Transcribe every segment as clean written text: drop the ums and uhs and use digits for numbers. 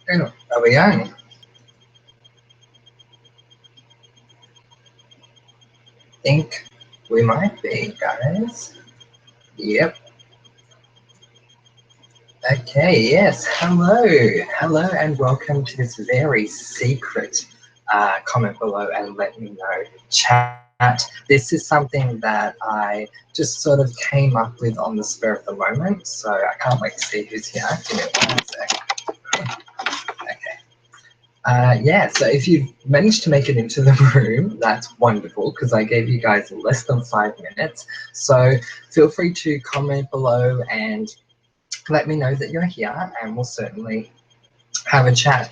Are we on? Think we might be, guys. Yep. Okay, yes. Hello, and welcome to this very secret comment below and let me know chat. This is something that I just sort of came up with on the spur of the moment, so I can't wait to see who's here. Give me 1 sec. Okay. Yeah, so if you've managed to make it into the room, that's wonderful because I gave you guys less than 5 minutes. So feel free to comment below and let me know that you're here and we'll certainly have a chat.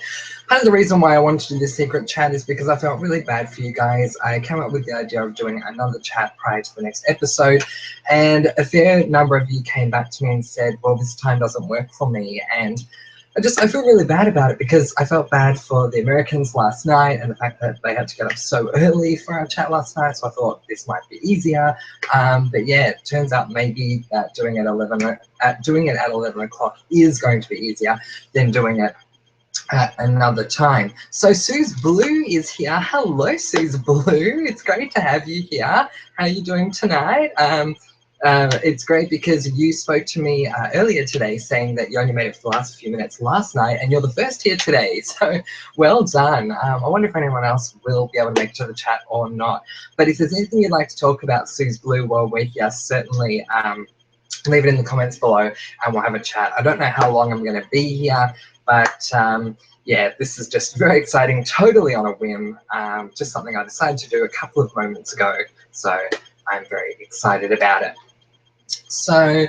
Part of the reason why I wanted to do this secret chat is because I felt really bad for you guys. I came up with the idea of doing another chat prior to the next episode, and a fair number of you came back to me and said, well, this time doesn't work for me. And I feel really bad about it because I felt bad for the Americans last night and the fact that they had to get up so early for our chat last night. So I thought this might be easier. But yeah, it turns out maybe that doing it at 11 o'clock is going to be easier than doing it at another time. So Suze Blue is here. Hello, Suze Blue. It's great to have you here. How are you doing tonight? It's great because you spoke to me earlier today saying that you only made it for the last few minutes last night and you're the first here today. So well done. I wonder if anyone else will be able to make it to the chat or not. But if there's anything you'd like to talk about, Suze Blue, while we're here, certainly leave it in the comments below and we'll have a chat. I don't know how long I'm going to be here, but yeah, this is just very exciting, totally on a whim, just something I decided to do a couple of moments ago. So I'm very excited about it. So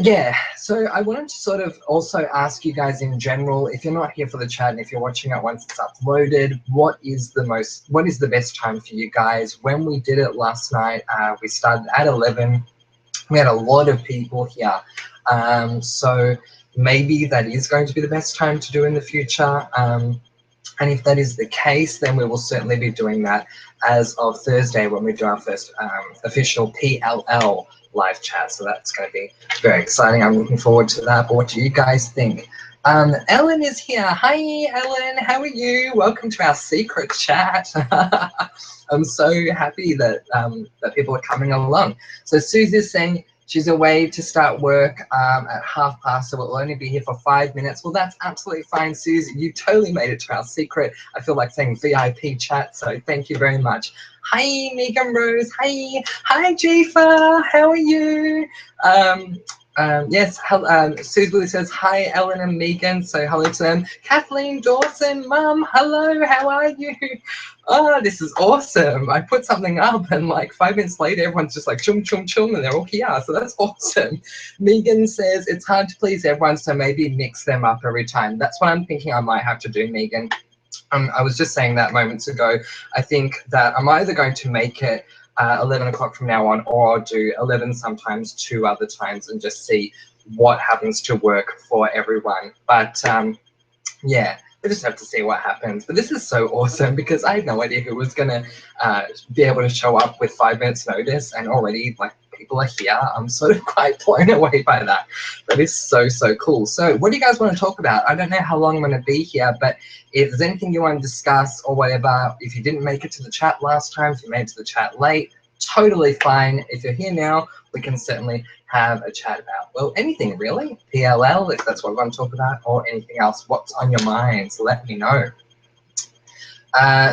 yeah, so I wanted to sort of also ask you guys in general, if you're not here for the chat and if you're watching it once it's uploaded, what is the best time for you guys? When we did it last night, we started at 11. We had a lot of people here. So maybe that is going to be the best time to do in the future. And if that is the case, then we will certainly be doing that as of Thursday when we do our first official PLL live chat. So that's going to be very exciting. I'm looking forward to that. But what do you guys think? Ellen is here. Hi, Ellen. How are you? Welcome to our secret chat. I'm so happy that that people are coming along. So Susie's saying she's away to start work at past, so we'll only be here for 5 minutes. Well, that's absolutely fine, Susie. You totally made it to our secret. I feel like saying VIP chat, so thank you very much. Hi, Megan Rose. Hi, Jifa. How are you? Yes, Suze Willie says, hi, Ellen and Megan. So hello to them. Kathleen Dawson, Mum, hello, how are you? Oh, this is awesome. I put something up and like 5 minutes later, everyone's just like chum, chum, chum, and they're all here. So that's awesome. Megan says, it's hard to please everyone, so maybe mix them up every time. That's what I'm thinking I might have to do, Megan. I was just saying that moments ago. I think that I'm either going to make it 11 o'clock from now on, or I'll do 11 sometimes, 2 other times, and just see what happens to work for everyone. But yeah, we just have to see what happens. But this is so awesome because I had no idea who was going to be able to show up with 5 minutes notice, and already like people are here. I'm sort of quite blown away by that. That is so, so cool. So what do you guys want to talk about? I don't know how long I'm going to be here, but if there's anything you want to discuss or whatever, if you didn't make it to the chat last time, if you made it to the chat late, totally fine. If you're here now, we can certainly have a chat about, well, anything really. PLL, if that's what we want to talk about, or anything else. What's on your minds? Let me know.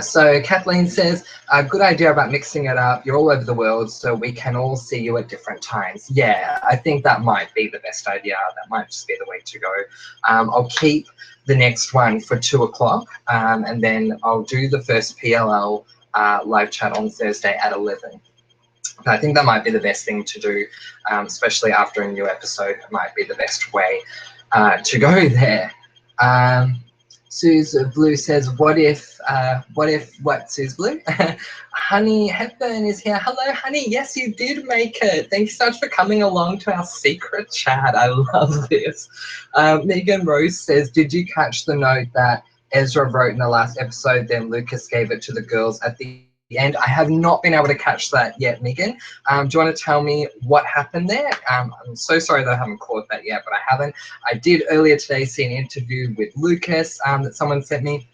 So Kathleen says, good idea about mixing it up. You're all over the world, so we can all see you at different times. Yeah, I think that might be the best idea. That might just be the way to go. I'll keep the next one for 2 o'clock, and then I'll do the first PLL live chat on Thursday at 11. I think that might be the best thing to do, especially after a new episode. It might be the best way to go there. Suze Blue says, what if, Suze Blue? Honey Hepburn is here. Hello, honey. Yes, you did make it. Thank you so much for coming along to our secret chat. I love this. Megan Rose says, did you catch the note that Ezra wrote in the last episode, then Lucas gave it to the girls at the end. I have not been able to catch that yet, Megan. Do you want to tell me what happened there? I'm so sorry that I haven't caught that yet, but I haven't. I did earlier today see an interview with Lucas that someone sent me,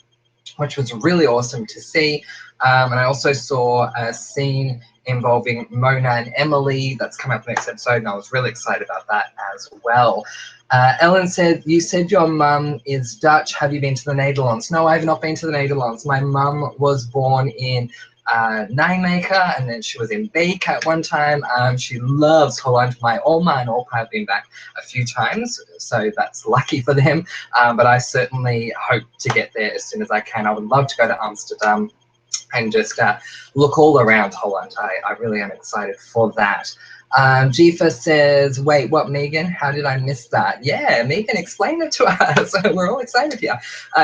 which was really awesome to see. And I also saw a scene involving Mona and Emily that's come up next episode, and I was really excited about that as well. Ellen said, you said your mum is Dutch. Have you been to the Netherlands? No, I have not been to the Netherlands. My mum was born in Nijmegen, and then she was in Beek at one time. She loves Holland. My Oma and Opa have been back a few times, so that's lucky for them. But I certainly hope to get there as soon as I can. I would love to go to Amsterdam and just look all around Holland. I really am excited for that. Jifa says, wait, what, Megan? How did I miss that? Yeah, Megan, explain it to us. We're all excited here.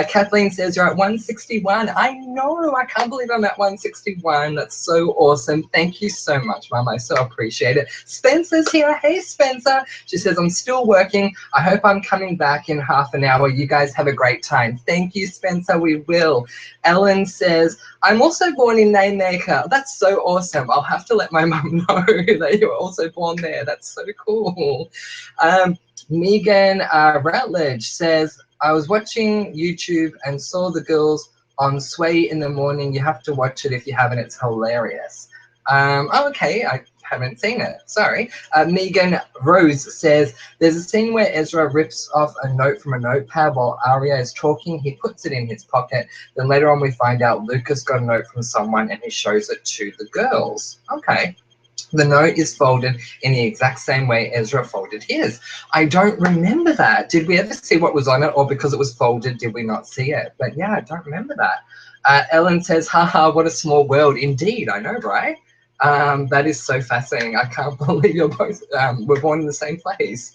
Kathleen says, you're at 161. I know, I can't believe I'm at 161. That's so awesome. Thank you so much, Mum. I so appreciate it. Spencer's here. Hey, Spencer. She says, I'm still working. I hope I'm coming back in half an hour. You guys have a great time. Thank you, Spencer. We will. Ellen says, I'm also born in Nijmegen. That's so awesome. I'll have to let my mum know that you're also born there. That's so cool. Megan Rutledge says, I was watching YouTube and saw the girls on Sway in the morning. You have to watch it if you haven't. It's hilarious. Oh, okay. I haven't seen it. Sorry. Megan Rose says, there's a scene where Ezra rips off a note from a notepad while Arya is talking. He puts it in his pocket. Then later on we find out Lucas got a note from someone and he shows it to the girls. Okay. The note is folded in the exact same way Ezra folded his. I don't remember that. Did we ever see what was on it, or because it was folded, did we not see it? But yeah, I don't remember that. Ellen says, haha, what a small world. Indeed, I know, right? That is so fascinating. I can't believe you're both were born in the same place.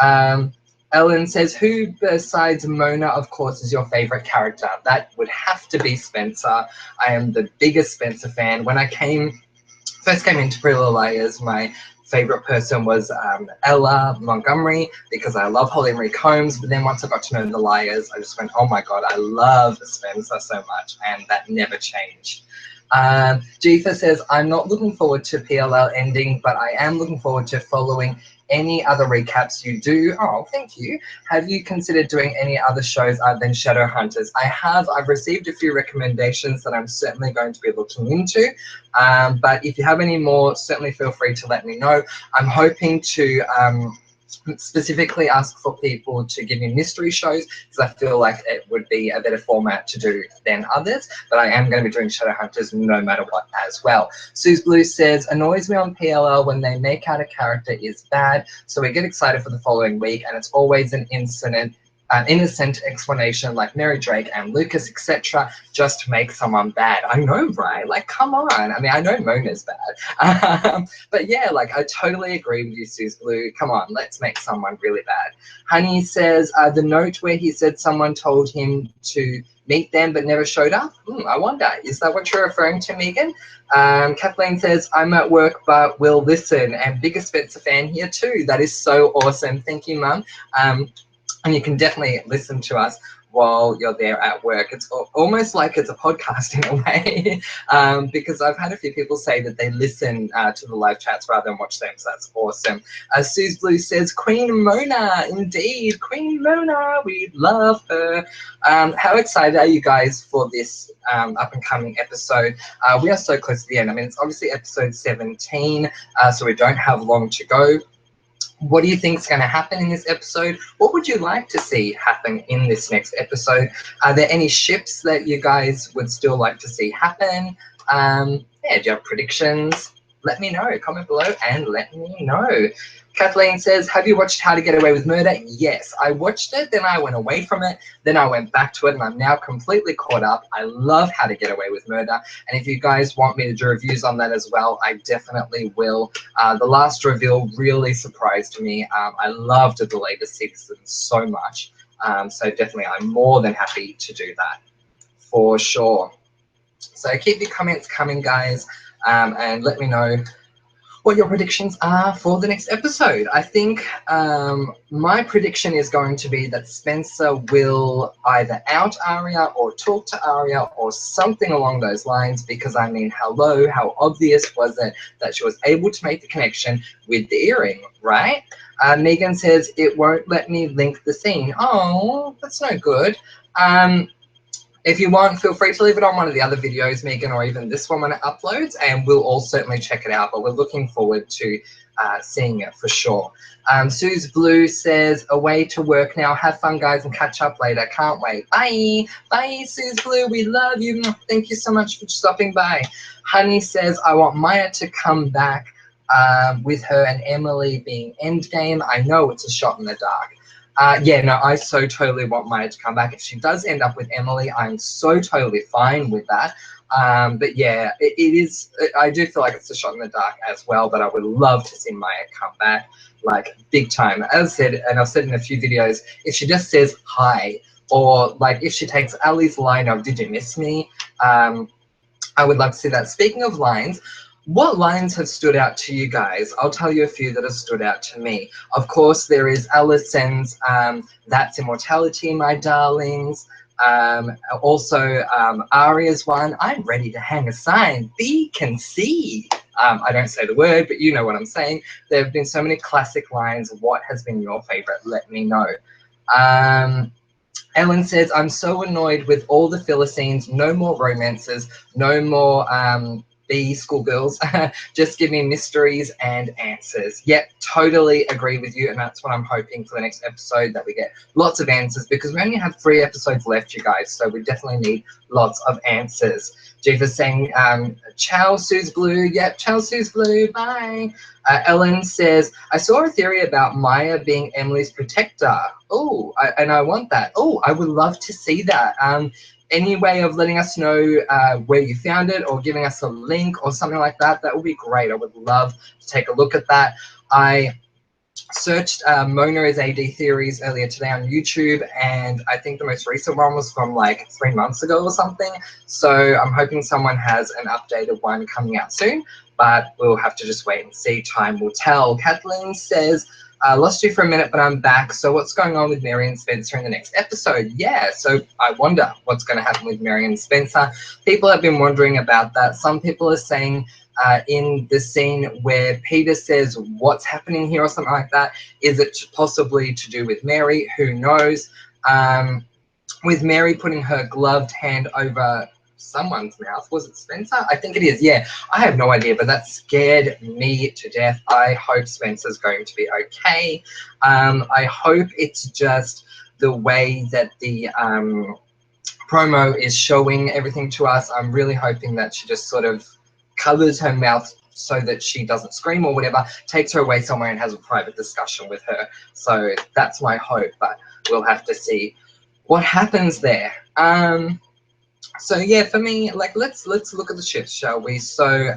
Ellen says, who besides Mona, of course, is your favorite character? That would have to be Spencer. I am the biggest Spencer fan. When I first came into Pretty Little Liars, my favorite person was Ella Montgomery, because I love Holly Marie Combs. But then once I got to know the Liars, I just went, oh my God, I love Spencer so much. And that never changed. Jifa says, I'm not looking forward to PLL ending, but I am looking forward to following any other recaps you do. Oh, thank you. Have you considered doing any other shows other than Shadowhunters? I have. I've received a few recommendations that I'm certainly going to be looking into. But if you have any more, certainly feel free to let me know. I'm hoping to specifically ask for people to give me mystery shows, because I feel like it would be a better format to do than others. But I am going to be doing Shadowhunters no matter what as well. Suze Blue says, annoys me on PLL when they make out a character is bad, so we get excited for the following week and it's always an innocent explanation like Mary Drake and Lucas, etc., just to make someone bad. I know, right? Like, come on. I mean, I know Mona's bad. But yeah, like, I totally agree with you, Suze Blue. Come on, let's make someone really bad. Honey says, the note where he said someone told him to meet them but never showed up? I wonder, is that what you're referring to, Megan? Kathleen says, I'm at work but will listen, and biggest Spencer fan here too. That is so awesome. Thank you, Mum. And you can definitely listen to us while you're there at work. It's almost like it's a podcast in a way, because I've had a few people say that they listen to the live chats rather than watch them, so that's awesome. Suze Blue says, Queen Mona, indeed, Queen Mona, we love her. How excited are you guys for this up and coming episode? We are so close to the end. I mean, it's obviously episode 17, so we don't have long to go. What do you think is going to happen in this episode? What would you like to see happen in this next episode? Are there any ships that you guys would still like to see happen? Yeah, do you have predictions? Let me know. Comment below and let me know. Kathleen says, have you watched How to Get Away with Murder? Yes, I watched it, then I went away from it, then I went back to it, and I'm now completely caught up. I love How to Get Away with Murder, and if you guys want me to do reviews on that as well, I definitely will. The last reveal really surprised me. I loved the latest season so much, so definitely I'm more than happy to do that, for sure. So keep your comments coming, guys, and let me know what your predictions are for the next episode. I think my prediction is going to be that Spencer will either out Arya or talk to Arya or something along those lines, because I mean, hello, how obvious was it that she was able to make the connection with the earring, right? Megan says it won't let me link the scene. Oh, that's no good. If you want, feel free to leave it on one of the other videos, Megan, or even this one when it uploads, and we'll all certainly check it out. But we're looking forward to seeing it for sure. Suze Blue says, away to work now. Have fun, guys, and catch up later. Can't wait. Bye. Bye, Suze Blue. We love you. Thank you so much for stopping by. Honey says, I want Maya to come back with her and Emily being endgame. I know it's a shot in the dark. Yeah, no, I so totally want Maya to come back. If she does end up with Emily, I'm so totally fine with that. But yeah, it is, I do feel like it's a shot in the dark as well, but I would love to see Maya come back, like, big time. As I said, and I've said in a few videos, if she just says hi, or like if she takes Ali's line of, did you miss me? I would love to see that. Speaking of lines, what lines have stood out to you guys? I'll tell you a few that have stood out to me. Of course, there is Alison's that's immortality, my darlings. Also, Arya's one, I'm ready to hang a sign, B can see. I don't say the word, but you know what I'm saying. There have been so many classic lines. What has been your favorite? Let me know. Ellen says, I'm so annoyed with all the filler scenes. No more romances, no more B schoolgirls. Just give me mysteries and answers. Yep, totally agree with you, and that's what I'm hoping for the next episode, that we get lots of answers, because we only have 3 episodes left, you guys, so we definitely need lots of answers. Jiva's saying, ciao, Suze Blue. Yep, ciao, Suze Blue. Bye. Ellen says, I saw a theory about Maya being Emily's protector. Oh, and I want that. Oh, I would love to see that. Any way of letting us know where you found it, or giving us a link or something like that, that would be great. I would love to take a look at that. I searched Mona as AD theories earlier today on YouTube, and I think the most recent one was from like 3 months ago or something. So I'm hoping someone has an updated one coming out soon, but we'll have to just wait and see. Time will tell. Kathleen says, lost you for a minute, but I'm back. So what's going on with Mary and Spencer in the next episode? Yeah, so I wonder what's going to happen with Mary and Spencer. People have been wondering about that. Some people are saying in the scene where Peter says, what's happening here, or something like that, is it possibly to do with Mary? Who knows? With Mary putting her gloved hand over someone's mouth. Was it Spencer? I think it is. Yeah, I have no idea, but that scared me to death. I hope Spencer's going to be okay. I hope it's just the way that the promo is showing everything to us. I'm really hoping that she just sort of covers her mouth so that she doesn't scream or whatever, takes her away somewhere and has a private discussion with her. So that's my hope, but we'll have to see what happens there. So yeah, for me, like, let's look at the shifts, shall we? So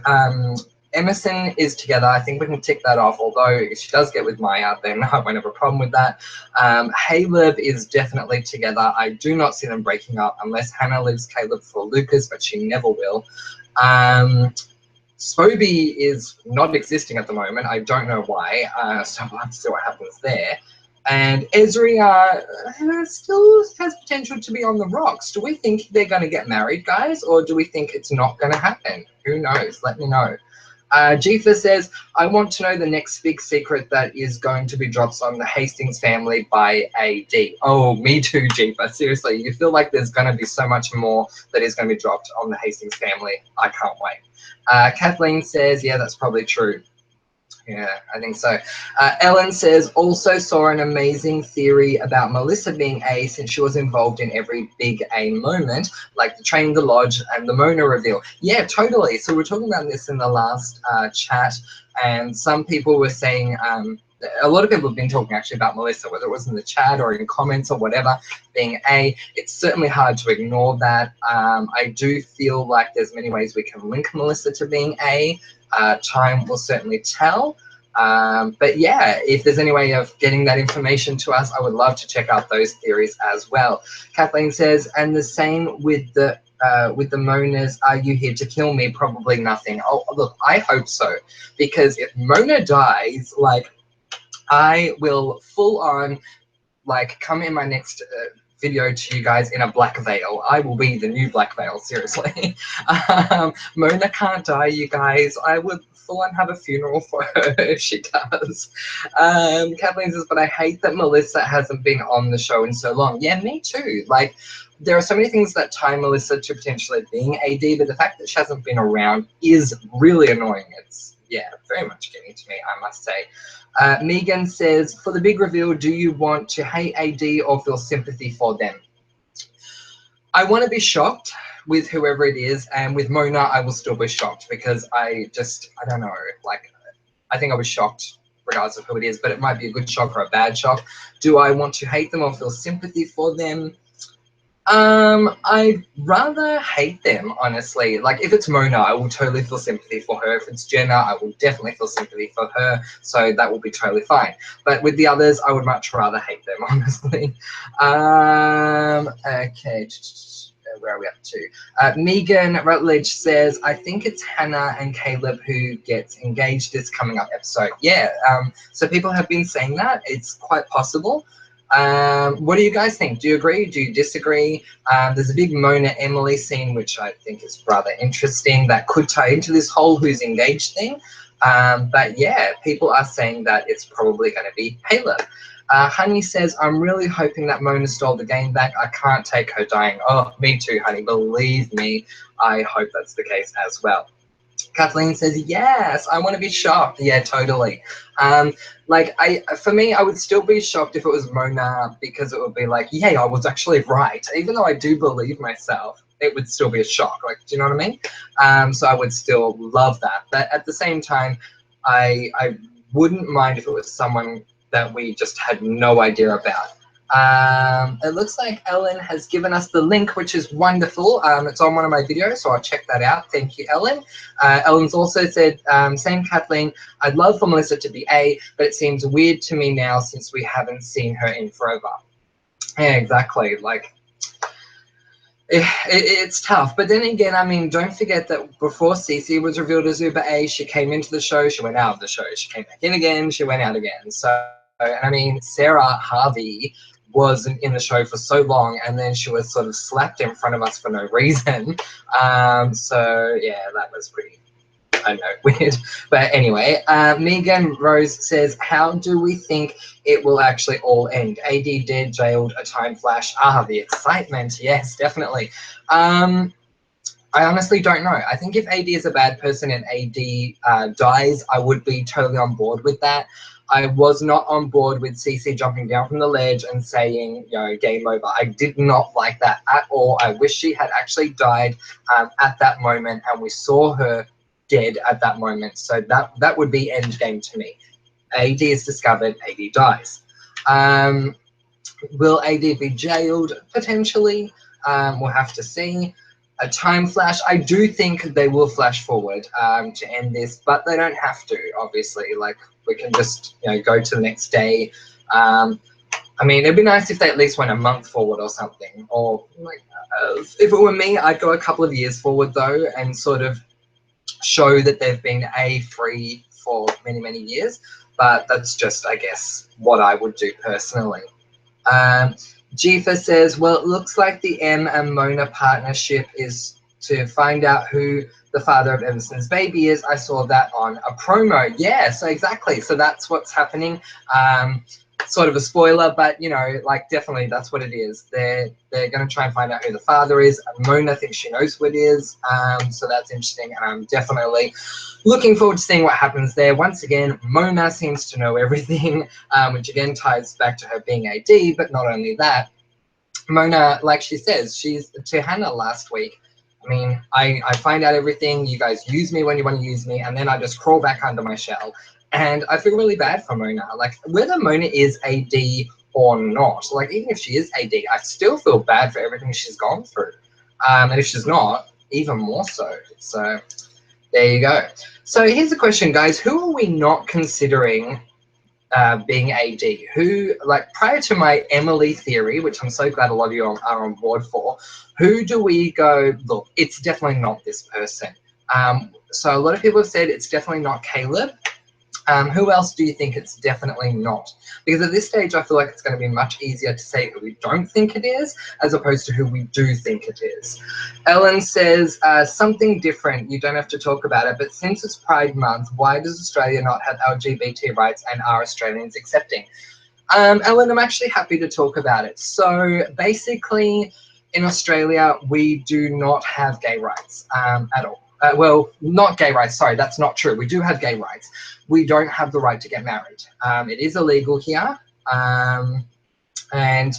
Emerson is together. I think we can tick that off, although if she does get with Maya, then I won't have a problem with that. Caleb is definitely together. I do not see them breaking up unless Hannah leaves Caleb for Lucas, but she never will. Spoby is not existing at the moment. I don't know why, so we'll have to see what happens there. And Ezria still has potential to be on the rocks. Do we think they're going to get married, guys, or do we think it's not going to happen? Who knows? Let me know. Jifa says, I want to know the next big secret that is going to be dropped on the Hastings family by AD. Oh, me too, Jifa. Seriously, you feel like there's going to be so much more that is going to be dropped on the Hastings family. I can't wait. Kathleen says, yeah, that's probably true. Yeah, I think so. Ellen says, also saw an amazing theory about Melissa being A, since she was involved in every big A moment, like the train, the lodge, and the Mona reveal. Yeah, totally. So we're talking about this in the last chat, and some people were saying, a lot of people have been talking actually about Melissa, whether it was in the chat or in comments or whatever, being A. It's certainly hard to ignore that. I do feel like there's many ways we can link Melissa to being A. Time will certainly tell. But yeah, if there's any way of getting that information to us, I would love to check out those theories as well. Kathleen says, and the same with the with the Monas, are you here to kill me? Probably nothing. Oh, look, I hope so, because if Mona dies, like, I will full on, like, come in my next video to you guys in a black veil. I will be the new black veil, seriously. Mona can't die, you guys. I would full on have a funeral for her if she does. Kathleen says, but I hate that Melissa hasn't been on the show in so long. Yeah, me too. Like, there are so many things that tie Melissa to potentially being AD, but the fact that she hasn't been around is really annoying. It's, yeah, very much getting to me, I must say. Megan says, for the big reveal, do you want to hate AD or feel sympathy for them? I want to be shocked with whoever it is, and with Mona, I will still be shocked because I don't know, like, I think I was shocked regardless of who it is, but it might be a good shock or a bad shock. Do I want to hate them or feel sympathy for them? I'd rather hate them, honestly. Like, if it's Mona, I will totally feel sympathy for her. If it's Jenna, I will definitely feel sympathy for her, so that will be totally fine. But with the others, I would much rather hate them, honestly. Okay, where are we up to? Megan Rutledge says, I think it's Hannah and Caleb who gets engaged this coming up episode. Yeah, so people have been saying that. It's quite possible. What do you guys think? Do you agree? Do you disagree? There's a big Mona Emily scene, which I think is rather interesting, that could tie into this whole who's engaged thing. But yeah, people are saying that it's probably going to be Caleb. Honey says, I'm really hoping that Mona stole the game back. I can't take her dying. Oh, me too, honey. Believe me, I hope that's the case as well. Kathleen says, yes, I want to be shocked. Yeah, totally. Like, for me, I would still be shocked if it was Mona, because it would be like, yeah, I was actually right. Even though I do believe myself, it would still be a shock. Like, do you know what I mean? So I would still love that. But at the same time, I wouldn't mind if it was someone that we just had no idea about. It looks like Ellen has given us the link, which is wonderful. It's on one of my videos, so I'll check that out. Thank you, Ellen. Ellen's also said, same Kathleen, I'd love for Melissa to be A, but it seems weird to me now since we haven't seen her in forever. Yeah, exactly. Like, it's tough. But then again, I mean, don't forget that before Cece was revealed as Uber A, she came into the show, she went out of the show, she came back in again, she went out again. So, I mean, Sarah Harvey wasn't in the show for so long, and then she was sort of slapped in front of us for no reason. So yeah, that was pretty, I don't know, weird. But anyway, Megan Rose says, how do we think it will actually all end? AD dead, jailed, a time flash. The excitement. Yes, definitely. I honestly don't know. I think if AD is a bad person and AD dies, I would be totally on board with that. I was not on board with Cece jumping down from the ledge and saying, you know, game over. I did not like that at all. I wish she had actually died at that moment and we saw her dead at that moment. So that would be end game to me. AD is discovered, AD dies. Will AD be jailed? Potentially. We'll have to see. A time flash, I do think they will flash forward to end this, but they don't have to, obviously. Like, we can just, you know, go to the next day. I mean, it'd be nice if they at least went a month forward or something. Or, like, if it were me, I'd go a couple of years forward, though, and sort of show that they've been free for many, many years. But that's just, I guess, what I would do personally. Jifa says, well, it looks like the M and Mona partnership is to find out who the father of Emerson's baby is. I saw that on a promo. Yeah, so exactly. So that's what's happening. Sort of a spoiler, but, you know, like, definitely that's what it is. They're going to try and find out who the father is. Mona thinks she knows who it is. So that's interesting. And I'm definitely looking forward to seeing what happens there. Once again, Mona seems to know everything, which again ties back to her being AD, but not only that. Mona, like she says, she's to Hannah last week. I mean, I find out everything. You guys use me when you want to use me, and then I just crawl back under my shell. And I feel really bad for Mona. Like, whether Mona is AD or not, like, even if she is AD, I still feel bad for everything she's gone through. And if she's not, even more so. So there you go. So here's a question, guys. Who are we not considering being AD? Who, like, prior to my Emily theory, which I'm so glad a lot of you are on board for, who do we go, look, it's definitely not this person? So a lot of people have said it's definitely not Caleb. Who else do you think it's definitely not? Because at this stage, I feel like it's going to be much easier to say who we don't think it is, as opposed to who we do think it is. Ellen says, something different, you don't have to talk about it, but since it's Pride Month, why does Australia not have LGBT rights and are Australians accepting? Ellen, I'm actually happy to talk about it. So basically, in Australia, we do not have gay rights at all. Well, not gay rights, sorry, that's not true. We do have gay rights. We don't have the right to get married. It is illegal here. And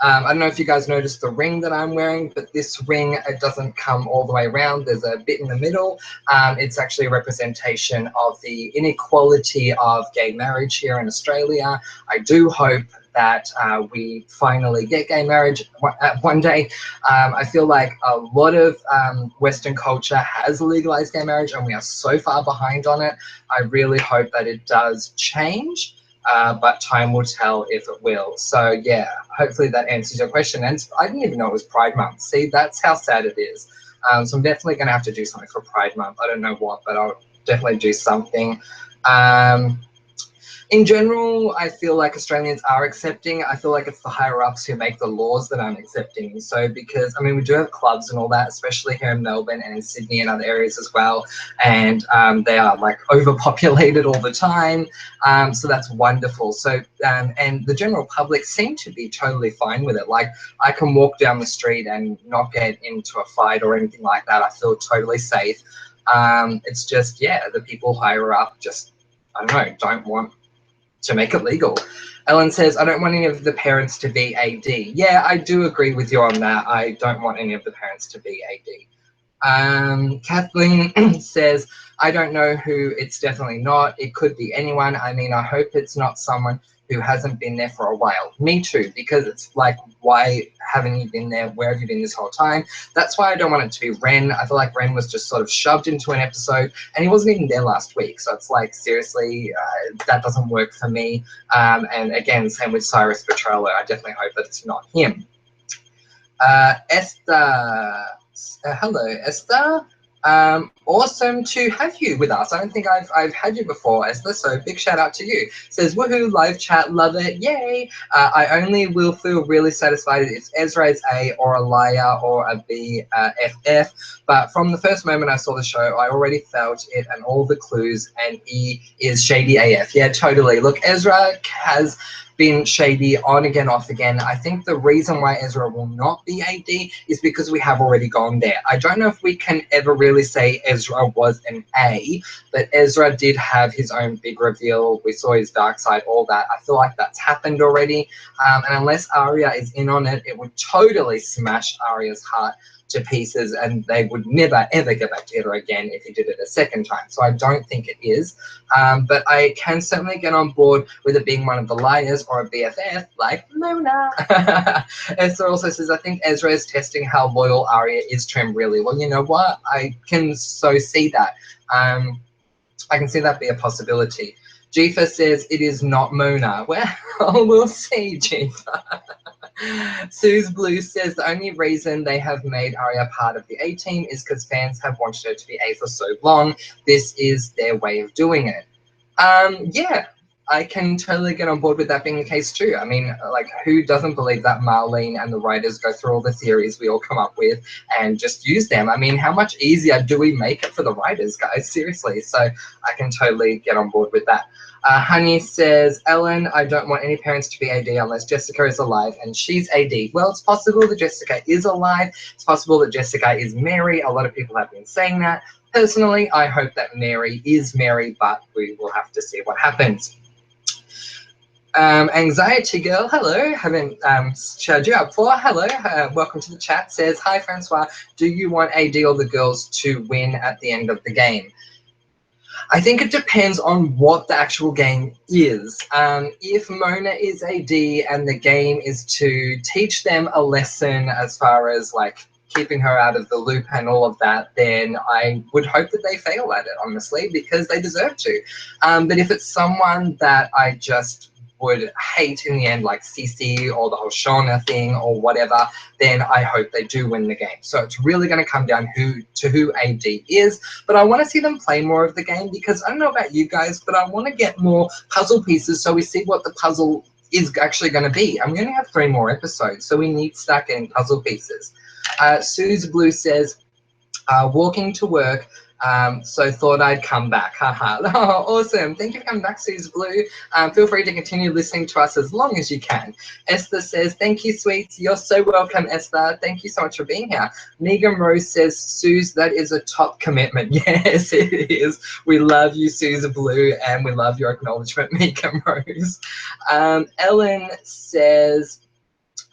I don't know if you guys noticed the ring that I'm wearing, but this ring, it doesn't come all the way around. There's a bit in the middle. It's actually a representation of the inequality of gay marriage here in Australia. I do hope that we finally get gay marriage one day. I feel like a lot of Western culture has legalized gay marriage and we are so far behind on it. I really hope that it does change. But time will tell if it will. So yeah, hopefully that answers your question. And I didn't even know it was Pride Month. See, that's how sad it is. So I'm definitely going to have to do something for Pride Month. I don't know what, but I'll definitely do something. In general, I feel like Australians are accepting. I feel like it's the higher ups who make the laws that I'm accepting. So because, I mean, we do have clubs and all that, especially here in Melbourne and in Sydney and other areas as well. And they are like overpopulated all the time. So that's wonderful. So, and the general public seem to be totally fine with it. Like I can walk down the street and not get into a fight or anything like that. I feel totally safe. It's just, yeah, the people higher up just, I don't know, don't want to make it legal. Ellen says, I don't want any of the parents to be AD. Yeah, I do agree with you on that. I don't want any of the parents to be AD. Kathleen says, I don't know who, it's definitely not. It could be anyone. I mean, I hope it's not someone who hasn't been there for a while. Me too, because it's like, why haven't you been there? Where have you been this whole time? That's why I don't want it to be Ren. I feel like Ren was just sort of shoved into an episode and he wasn't even there last week. So it's like, seriously, that doesn't work for me. And again, same with Cyrus Petrello. I definitely hope that it's not him. Esther, hello, Esther. Awesome to have you with us. I don't think I've had you before, Esther, so big shout out to you. Says, woohoo, live chat, love it, yay. I only will feel really satisfied if Ezra is A or a liar or a BFF, but from the first moment I saw the show, I already felt it and all the clues, and he is shady AF. Yeah, totally. Look, Ezra has been shady on again, off again. I think the reason why Ezra will not be AD is because we have already gone there. I don't know if we can ever really say Ezra was an A, but Ezra did have his own big reveal. We saw his dark side, all that. I feel like that's happened already. And unless Arya is in on it, it would totally smash Arya's heart to pieces and they would never ever get back together again if he did it a second time. So I don't think it is. But I can certainly get on board with it being one of the liars or a BFF like Luna. Esther also says, I think Ezra is testing how loyal Arya is to him really. Well, you know what? I can so see that. I can see that be a possibility. Jifa says it is not Mona. Well, we'll see, Jifa. Suze Blue says the only reason they have made Arya part of the A-team is because fans have wanted her to be A for so long. This is their way of doing it. Yeah, I can totally get on board with that being the case too. I mean, like, who doesn't believe that Marlene and the writers go through all the theories we all come up with and just use them? I mean, how much easier do we make it for the writers, guys? Seriously. So I can totally get on board with that. Honey says, Ellen, I don't want any parents to be AD unless Jessica is alive and she's AD. Well, it's possible that Jessica is alive. It's possible that Jessica is Mary. A lot of people have been saying that. Personally, I hope that Mary is Mary, but we will have to see what happens. Anxiety Girl, hello, haven't showed you up before. Hello, welcome to the chat. Says, hi Francois, do you want AD or the girls to win at the end of the game? I think it depends on what the actual game is. If Mona is AD and the game is to teach them a lesson as far as like keeping her out of the loop and all of that, then I would hope that they fail at it, honestly, because they deserve to. But if it's someone that I just would hate in the end, like Cece or the whole Shauna thing or whatever, then I hope they do win the game. So it's really going to come down to who AD is. But I want to see them play more of the game, because I don't know about you guys, but I want to get more puzzle pieces so we see what the puzzle is actually going to be. I'm going to have 3 more episodes, so we need to start getting puzzle pieces. Suze Blue says, walking to work, so thought I'd come back. Haha. Oh, awesome. Thank you for coming back, Suze Blue. Feel free to continue listening to us as long as you can. Esther says, thank you, sweets. You're so welcome, Esther. Thank you so much for being here. Megan Rose says, Suze, that is a top commitment. Yes, it is. We love you, Suze Blue, and we love your acknowledgement, Megan Rose. Ellen says,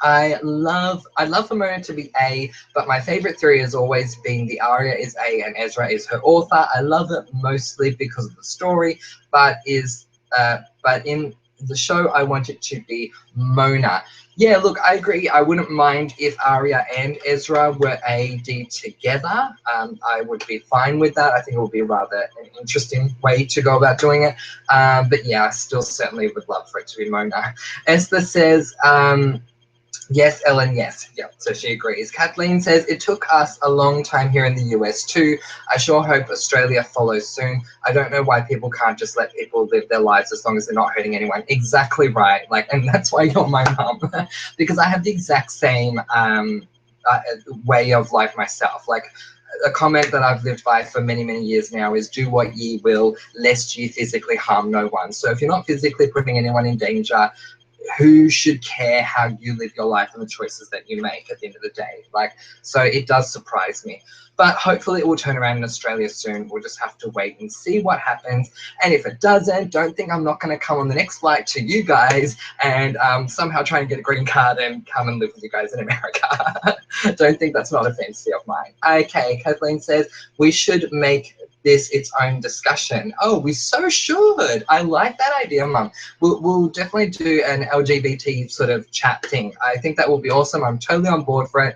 I'd love for Mona to be A, but my favorite 3 has always been the Arya is A and Ezra is her author. I love it mostly because of the story, but in the show I want it to be Mona. Yeah, look, I agree. I wouldn't mind if Arya and Ezra were AD together. I would be fine with that. I think it would be rather an interesting way to go about doing it. But yeah, I still certainly would love for it to be Mona. Esther says, yes, Ellen, yes. Yep, so she agrees. Kathleen says, it took us a long time here in the US too. I sure hope Australia follows soon. I don't know why people can't just let people live their lives as long as they're not hurting anyone. Exactly right. Like, and that's why you're my mum. Because I have the exact same way of life myself. Like, a comment that I've lived by for many, many years now is do what ye will, lest ye physically harm no one. So if you're not physically putting anyone in danger, who should care how you live your life and the choices that you make at the end of the day? Like, so it does surprise me. But hopefully it will turn around in Australia soon. We'll just have to wait and see what happens. And if it doesn't, don't think I'm not going to come on the next flight to you guys and somehow try and get a green card and come and live with you guys in America. Don't think that's not a fantasy of mine. Okay, Kathleen says, we should make this its own discussion. Oh, we so should. I like that idea, Mum. We'll definitely do an LGBT sort of chat thing. I think that will be awesome. I'm totally on board for it.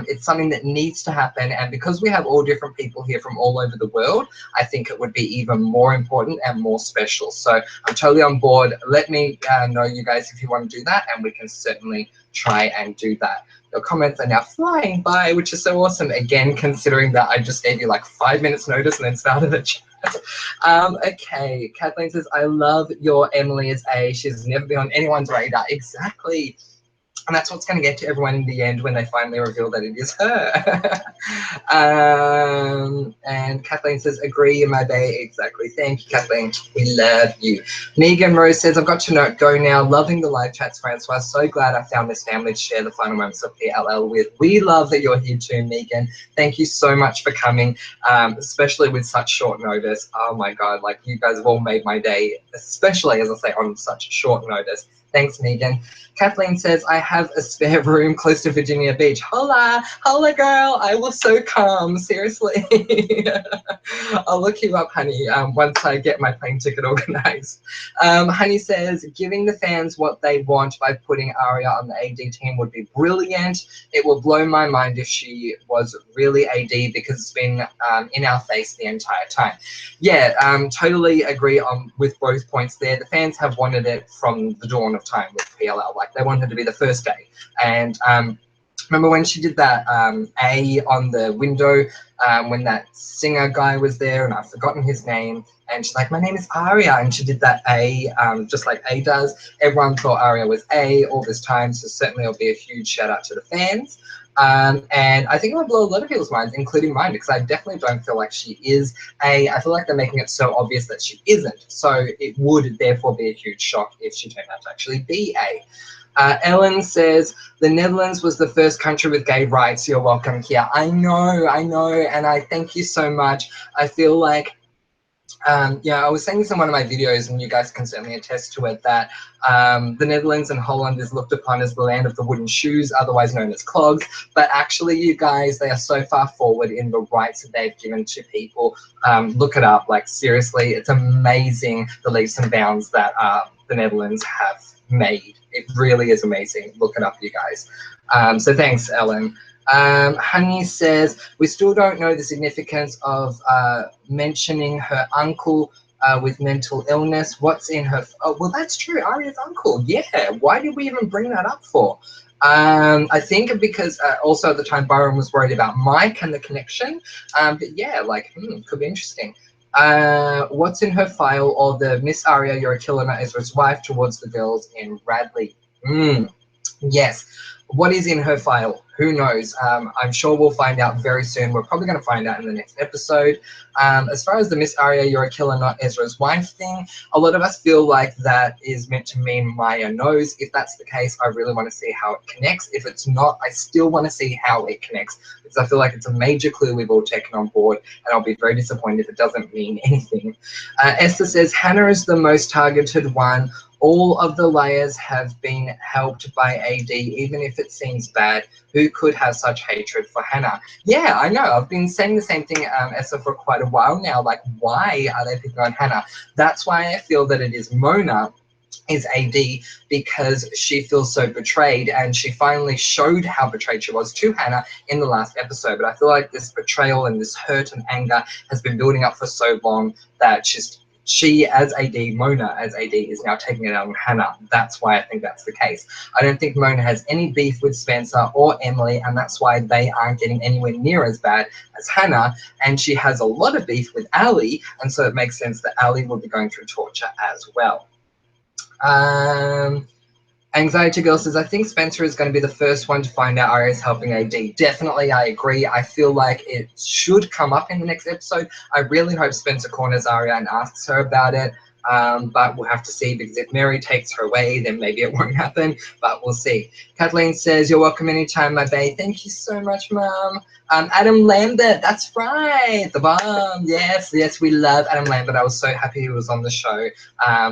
It's something that needs to happen, and because we have all different people here from all over the world, I think it would be even more important and more special. So I'm totally on board. Let me know, you guys, if you want to do that, and we can certainly try and do that. Your comments are now flying by, which is so awesome. Again, considering that I just gave you like 5 minutes notice and then started the chat. Okay, Kathleen says, I love your Emily is A. She's never been on anyone's radar. Exactly. And that's what's going to get to everyone in the end when they finally reveal that it is her. And Kathleen says, agree, my bae. Exactly. Thank you, Kathleen. We love you. Megan Rose says, I've got to go now. Loving the live chats, Francois. So glad I found this family to share the final moments of PLL with. We love that you're here too, Megan. Thank you so much for coming, especially with such short notice. Oh my God, like you guys have all made my day, especially, as I say, on such short notice. Thanks, Megan. Kathleen says, I have a spare room close to Virginia Beach. Hola, hola girl, I will so come, seriously. I'll look you up, honey, once I get my plane ticket organized. Honey says, giving the fans what they want by putting Aria on the AD team would be brilliant. It will blow my mind if she was really AD because it's been in our face the entire time. Yeah, totally agree with both points there. The fans have wanted it from the dawn of time with PLL. Like, they wanted to be the first day. And remember when she did that A on the window when that singer guy was there, and I've forgotten his name, and she's like, my name is Aria, and she did that A just like A does. Everyone thought Aria was A all this time, so certainly it'll be a huge shout out to the fans. And I think it'll blow a lot of people's minds, including mine, because I definitely don't feel like she is A. I feel like they're making it so obvious that she isn't. So it would therefore be a huge shock if she turned out to actually be A. Ellen says, the Netherlands was the first country with gay rights. You're welcome here. I know, and I thank you so much. I feel like, yeah, I was saying this in one of my videos, and you guys can certainly attest to it, that the Netherlands and Holland is looked upon as the land of the wooden shoes, otherwise known as clogs. But actually, you guys, they are so far forward in the rights that they've given to people. Look it up. Like, seriously, it's amazing the leaps and bounds that the Netherlands have made. It really is amazing. Look it up, you guys. So thanks, Ellen. Honey says, we still don't know the significance of mentioning her uncle with mental illness. What's in her... Oh, well, that's true. Arya's uncle. Yeah. Why did we even bring that up for? I think because also at the time Byron was worried about Mike and the connection. But yeah, like, could be interesting. What's in her file, or the Miss Arya, you're a killer, not Ezra's wife, towards the girls in Radley? Yes. What is in her file? Who knows? I'm sure we'll find out very soon. We're probably going to find out in the next episode. As far as the Miss Arya, you're a killer, not Ezra's wife thing, a lot of us feel like that is meant to mean Maya knows. If that's the case, I really want to see how it connects. If it's not, I still want to see how it connects, because I feel like it's a major clue we've all taken on board, and I'll be very disappointed if it doesn't mean anything. Esther says, Hannah is the most targeted one. All of the layers have been helped by AD, even if it seems bad. Who could have such hatred for Hannah? Yeah, I know. I've been saying the same thing, Esther, for quite a while now. Like, why are they picking on Hannah? That's why I feel that it is Mona is AD, because she feels so betrayed, and she finally showed how betrayed she was to Hannah in the last episode. But I feel like this betrayal and this hurt and anger has been building up for so long that she as AD, Mona as AD, is now taking it out on Hannah. That's why I think that's the case. I don't think Mona has any beef with Spencer or Emily, and that's why they aren't getting anywhere near as bad as Hannah. And she has a lot of beef with Ali, and so it makes sense that Ali will be going through torture as well. Anxiety Girl says, I think Spencer is going to be the first one to find out Arya is helping AD. Definitely, I agree. I feel like it should come up in the next episode. I really hope Spencer corners Arya and asks her about it. But we'll have to see, because if Mary takes her away, then maybe it won't happen, but we'll see. Kathleen says, you're welcome anytime, my babe. Thank you so much, Mum. Adam Lambert, that's right, the bomb. Yes, we love Adam Lambert. I was so happy he was on the show.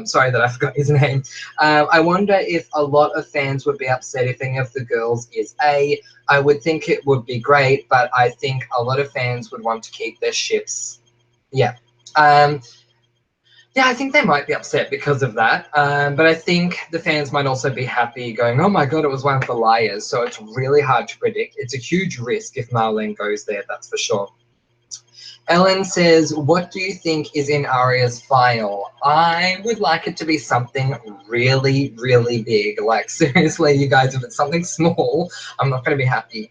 Sorry that I forgot his name. I wonder if a lot of fans would be upset if any of the girls is A. I would think it would be great, but I think a lot of fans would want to keep their ships. Yeah. Yeah, I think they might be upset because of that. But I think the fans might also be happy, going, oh my God, it was one of the liars. So it's really hard to predict. It's a huge risk if Marlene goes there, that's for sure. Ellen says, what do you think is in Arya's file? I would like it to be something really, really big. Like, seriously, you guys, if it's something small, I'm not going to be happy.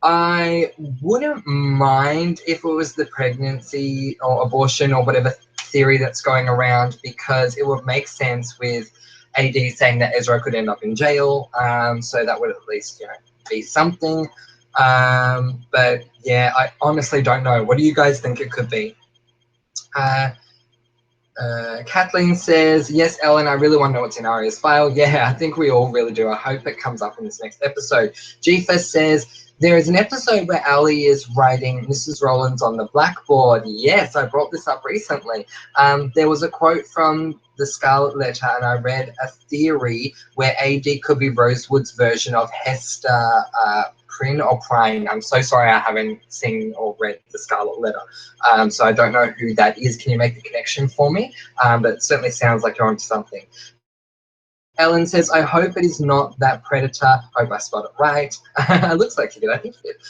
I wouldn't mind if it was the pregnancy or abortion or whatever theory that's going around, because it would make sense with AD saying that Ezra could end up in jail. So that would at least, be something. But yeah, I honestly don't know. What do you guys think it could be? Kathleen says, yes, Ellen, I really want to know what's in Arya's file. Yeah, I think we all really do. I hope it comes up in this next episode. Jifa says, there is an episode where Ali is writing Mrs. Rollins on the blackboard. Yes, I brought this up recently. There was a quote from the Scarlet Letter, and I read a theory where AD could be Rosewood's version of Hester Prynne or Prynne. I'm so sorry, I haven't seen or read the Scarlet Letter. So I don't know who that is. Can you make the connection for me? But it certainly sounds like you're onto something. Ellen says, I hope it is not that Predator. Hope I spelled it right. It looks like you did. I think you did.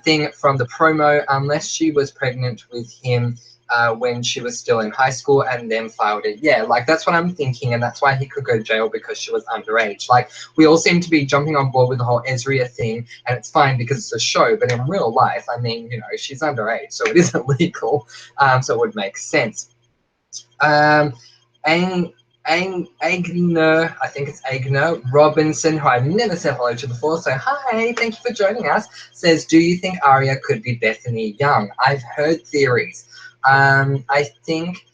Thing from the promo, unless she was pregnant with him when she was still in high school and then filed it. Yeah, like that's what I'm thinking, and that's why he could go to jail, because she was underage. Like, we all seem to be jumping on board with the whole Ezria thing, and it's fine because it's a show, but in real life, I mean, she's underage, so it is illegal. So it would make sense. Agner, I think it's Agner Robinson, who I've never said hello to before, so hi, thank you for joining us, says, do you think Arya could be Bethany Young? I've heard theories. I think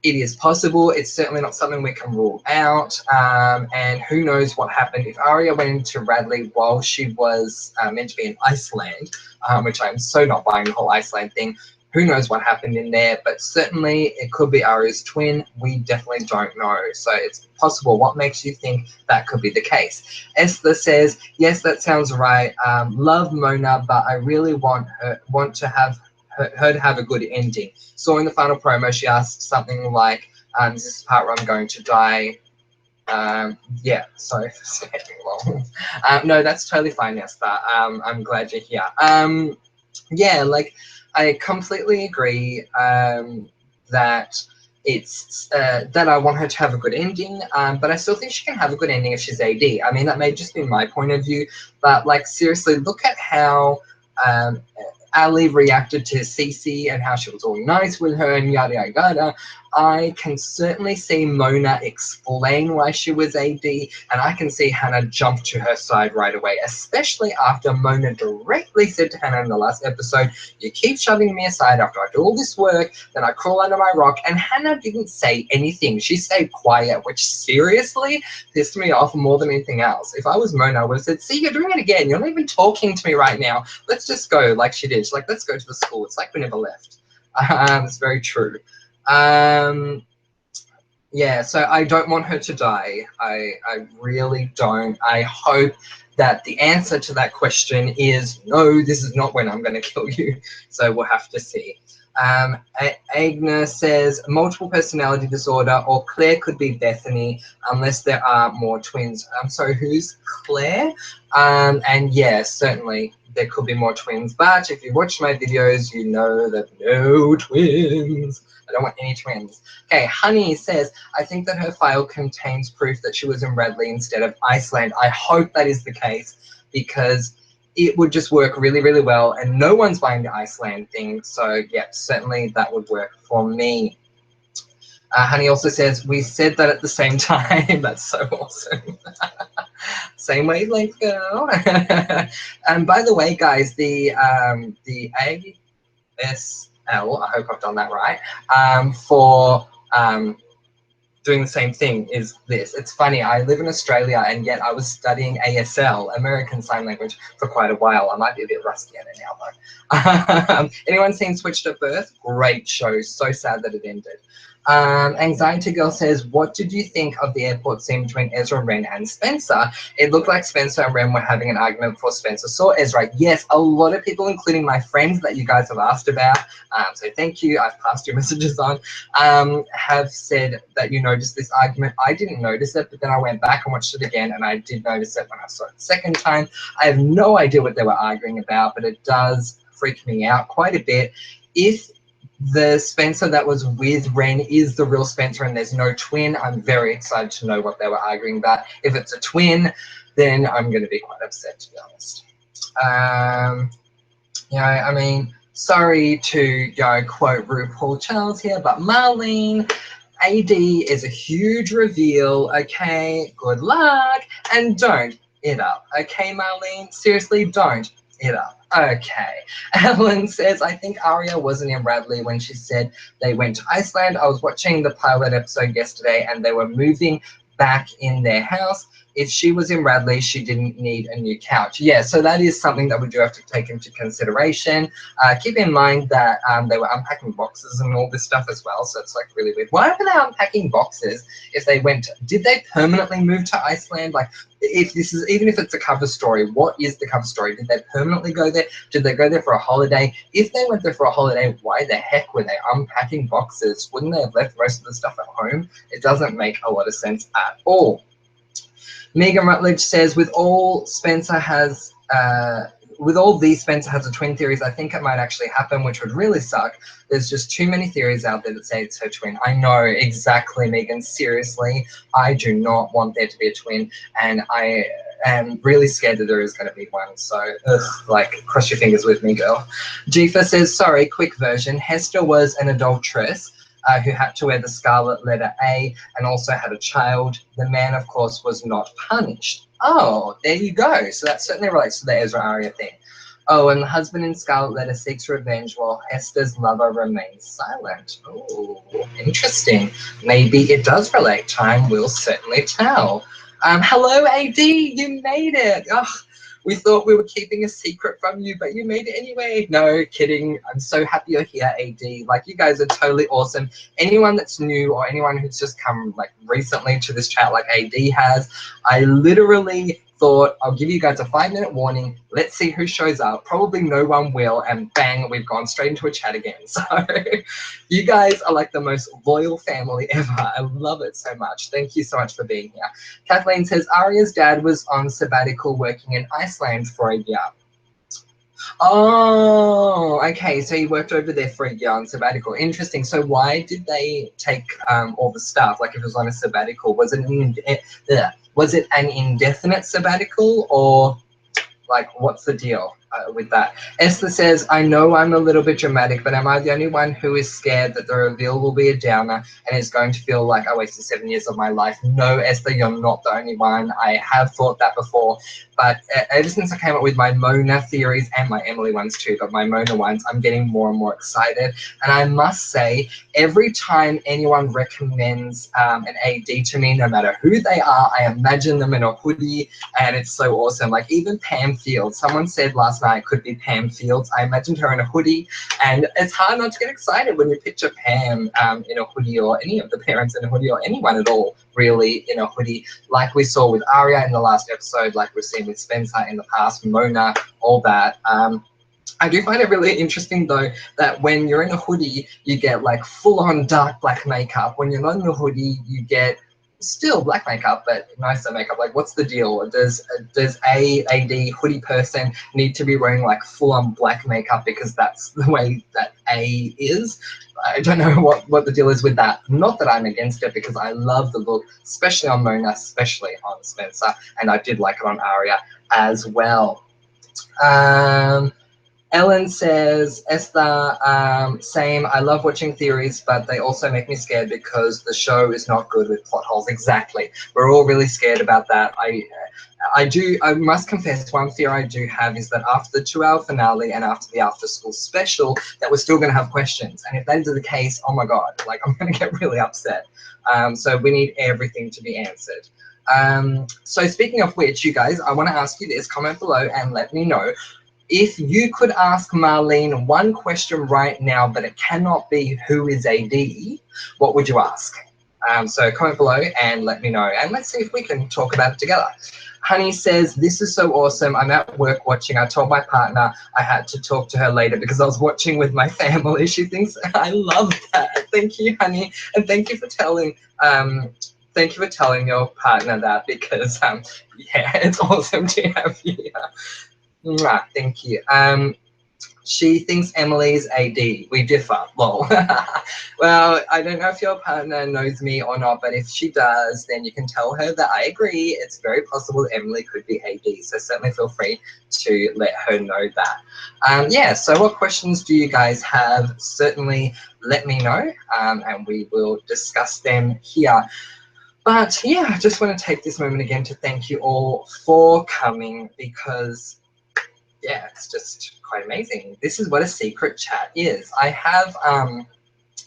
it is possible. It's certainly not something we can rule out. And who knows what happened if Arya went into Radley while she was meant to be in Iceland, which I'm so not buying the whole Iceland thing. Who knows what happened in there, but certainly it could be Arya's twin. We definitely don't know. So it's possible. What makes you think that could be the case? Esther says, yes, that sounds right. Love Mona, but I really want to have her to have a good ending. So in the final promo, she asked something like, this is the part where I'm going to die. Yeah, sorry for staying long. No, that's totally fine, Esther. I'm glad you're here. Yeah, like I completely agree that it's that I want her to have a good ending, but I still think she can have a good ending if she's AD. I mean, that may just be my point of view, but like seriously, look at how Ali reacted to Cece and how she was all nice with her and yada yada yada. I can certainly see Mona explain why she was AD, and I can see Hannah jump to her side right away, especially after Mona directly said to Hannah in the last episode, you keep shoving me aside after I do all this work, then I crawl under my rock, and Hannah didn't say anything. She stayed quiet, which seriously pissed me off more than anything else. If I was Mona, I would have said, see, you're doing it again. You're not even talking to me right now. Let's just go, like she did. She's like, let's go to the school. It's like we never left. It's very true. Yeah, so I don't want her to die. I really don't. I hope that the answer to that question is no, this is not when I'm going to kill you. So we'll have to see. Agnes says multiple personality disorder, or Claire could be Bethany unless there are more twins. I'm sorry, who's Claire? And yeah, certainly there could be more twins, but if you watch my videos, you know that no twins. I don't want any twins. Okay, Honey says, I think that her file contains proof that she was in Radley instead of Iceland. I hope that is the case because it would just work really, really well, and no one's buying the Iceland thing, so yeah, certainly that would work for me. Honey also says, we said that at the same time. That's so awesome. Same wavelength, girl. And by the way, guys, the ASL, I hope I've done that right, for doing the same thing is this. It's funny, I live in Australia and yet I was studying ASL, American Sign Language, for quite a while. I might be a bit rusty at it now though. Anyone seen Switched at Birth? Great show, so sad that it ended. Anxiety Girl says, what did you think of the airport scene between Ezra, Ren, and Spencer? It looked like Spencer and Ren were having an argument before Spencer saw Ezra. Yes, a lot of people, including my friends that you guys have asked about, so thank you, I've passed your messages on, have said that you noticed this argument. I didn't notice it, but then I went back and watched it again, and I did notice it when I saw it the second time. I have no idea what they were arguing about, but it does freak me out quite a bit. If the Spencer that was with Ren is the real Spencer and there's no twin, I'm very excited to know what they were arguing about. If it's a twin, then I'm going to be quite upset, to be honest. Yeah, I mean, sorry to quote RuPaul Charles here, but Marlene, AD is a huge reveal, okay? Good luck, and don't it up, okay, Marlene? Seriously, don't it up. Okay. Ellen says, I think Aria wasn't in Radley when she said they went to Iceland. I was watching the pilot episode yesterday and they were moving back in their house. If she was in Radley, she didn't need a new couch. Yeah, so that is something that we do have to take into consideration. Keep in mind that they were unpacking boxes and all this stuff as well, so it's like really weird. Why were they unpacking boxes if they went, did they permanently move to Iceland? Like, if this is, even if it's a cover story, what is the cover story? Did they permanently go there? Did they go there for a holiday? If they went there for a holiday, why the heck were they unpacking boxes? Wouldn't they have left most of the stuff at home? It doesn't make a lot of sense at all. Megan Rutledge says, with all these Spencer has a twin theories, I think it might actually happen, which would really suck. There's just too many theories out there that say it's her twin. I know, exactly, Megan. Seriously, I do not want there to be a twin, and I am really scared that there is going to be one. So, like, cross your fingers with me, girl. Jifa says, sorry, quick version. Hester was an adulteress who had to wear the scarlet letter A and also had a child. The man, of course, was not punished. Oh, there you go. So that certainly relates to the Ezra Aria thing. Oh, and the husband in Scarlet Letter seeks revenge while Hester's lover remains silent. Oh, interesting. Maybe it does relate. Time will certainly tell. Hello, AD. You made it. Ugh. We thought we were keeping a secret from you, but you made it anyway. No, kidding. I'm so happy you're here, AD. Like, you guys are totally awesome. Anyone that's new or anyone who's just come, like, recently to this chat like AD has, I literally thought I'll give you guys a 5-minute warning. Let's see who shows up. Probably no one will, and bang, we've gone straight into a chat again. So you guys are like the most loyal family ever. I love it so much. Thank you so much for being here. Kathleen says, Aria's dad was on sabbatical working in Iceland for a year. Oh, okay. So you worked over there for a year on sabbatical. Interesting. So why did they take all the stuff? Like if it was on a sabbatical, was it an indefinite sabbatical, or like what's the deal with that? Esther says, I know I'm a little bit dramatic, but am I the only one who is scared that the reveal will be a downer and is going to feel like I wasted 7 years of my life? No, Esther, you're not the only one. I have thought that before, but ever since I came up with my Mona theories and my Emily ones too, but my Mona ones, I'm getting more and more excited. And I must say, every time anyone recommends an AD to me, no matter who they are, I imagine them in a hoodie, and it's so awesome. Like even Pam Fields, someone said last night could be Pam Fields. I imagined her in a hoodie, and it's hard not to get excited when you picture Pam in a hoodie, or any of the parents in a hoodie, or anyone at all really in a hoodie, like we saw with Aria in the last episode, like we've seen with Spencer in the past, Mona, all that. I do find it really interesting though that when you're in a hoodie, you get like full-on dark black makeup. When you're not in a hoodie, you get still black makeup, but nicer makeup. Like, what's the deal? Does a AD hoodie person need to be wearing like full-on black makeup because that's the way that A is? I don't know what the deal is with that. Not that I'm against it, because I love the look, especially on Mona, especially on Spencer, and I did like it on Aria as well. Ellen says, Esther, same. I love watching theories, but they also make me scared because the show is not good with plot holes. Exactly. We're all really scared about that. I must confess, one fear I do have is that after the 2-hour finale and after the after school special, that we're still going to have questions. And if that is the case, oh my God, like I'm going to get really upset. So we need everything to be answered. So speaking of which, you guys, I want to ask you this. Comment below and let me know. If you could ask Marlene one question right now, but it cannot be who is AD, what would you ask? So comment below and let me know. And let's see if we can talk about it together. Honey says, this is so awesome. I'm at work watching. I told my partner I had to talk to her later because I was watching with my family. She thinks I love that. Thank you, honey. And thank you for telling your partner that, because yeah, it's awesome to have you here. Mwah, thank you. She thinks Emily's AD. We differ. Lol. Well, I don't know if your partner knows me or not, but if she does, then you can tell her that I agree. It's very possible that Emily could be AD. So certainly feel free to let her know that. Yeah, so what questions do you guys have? Certainly let me know, and we will discuss them here. But yeah, I just want to take this moment again to thank you all for coming, because yeah, it's just quite amazing. This is what a secret chat is. I have,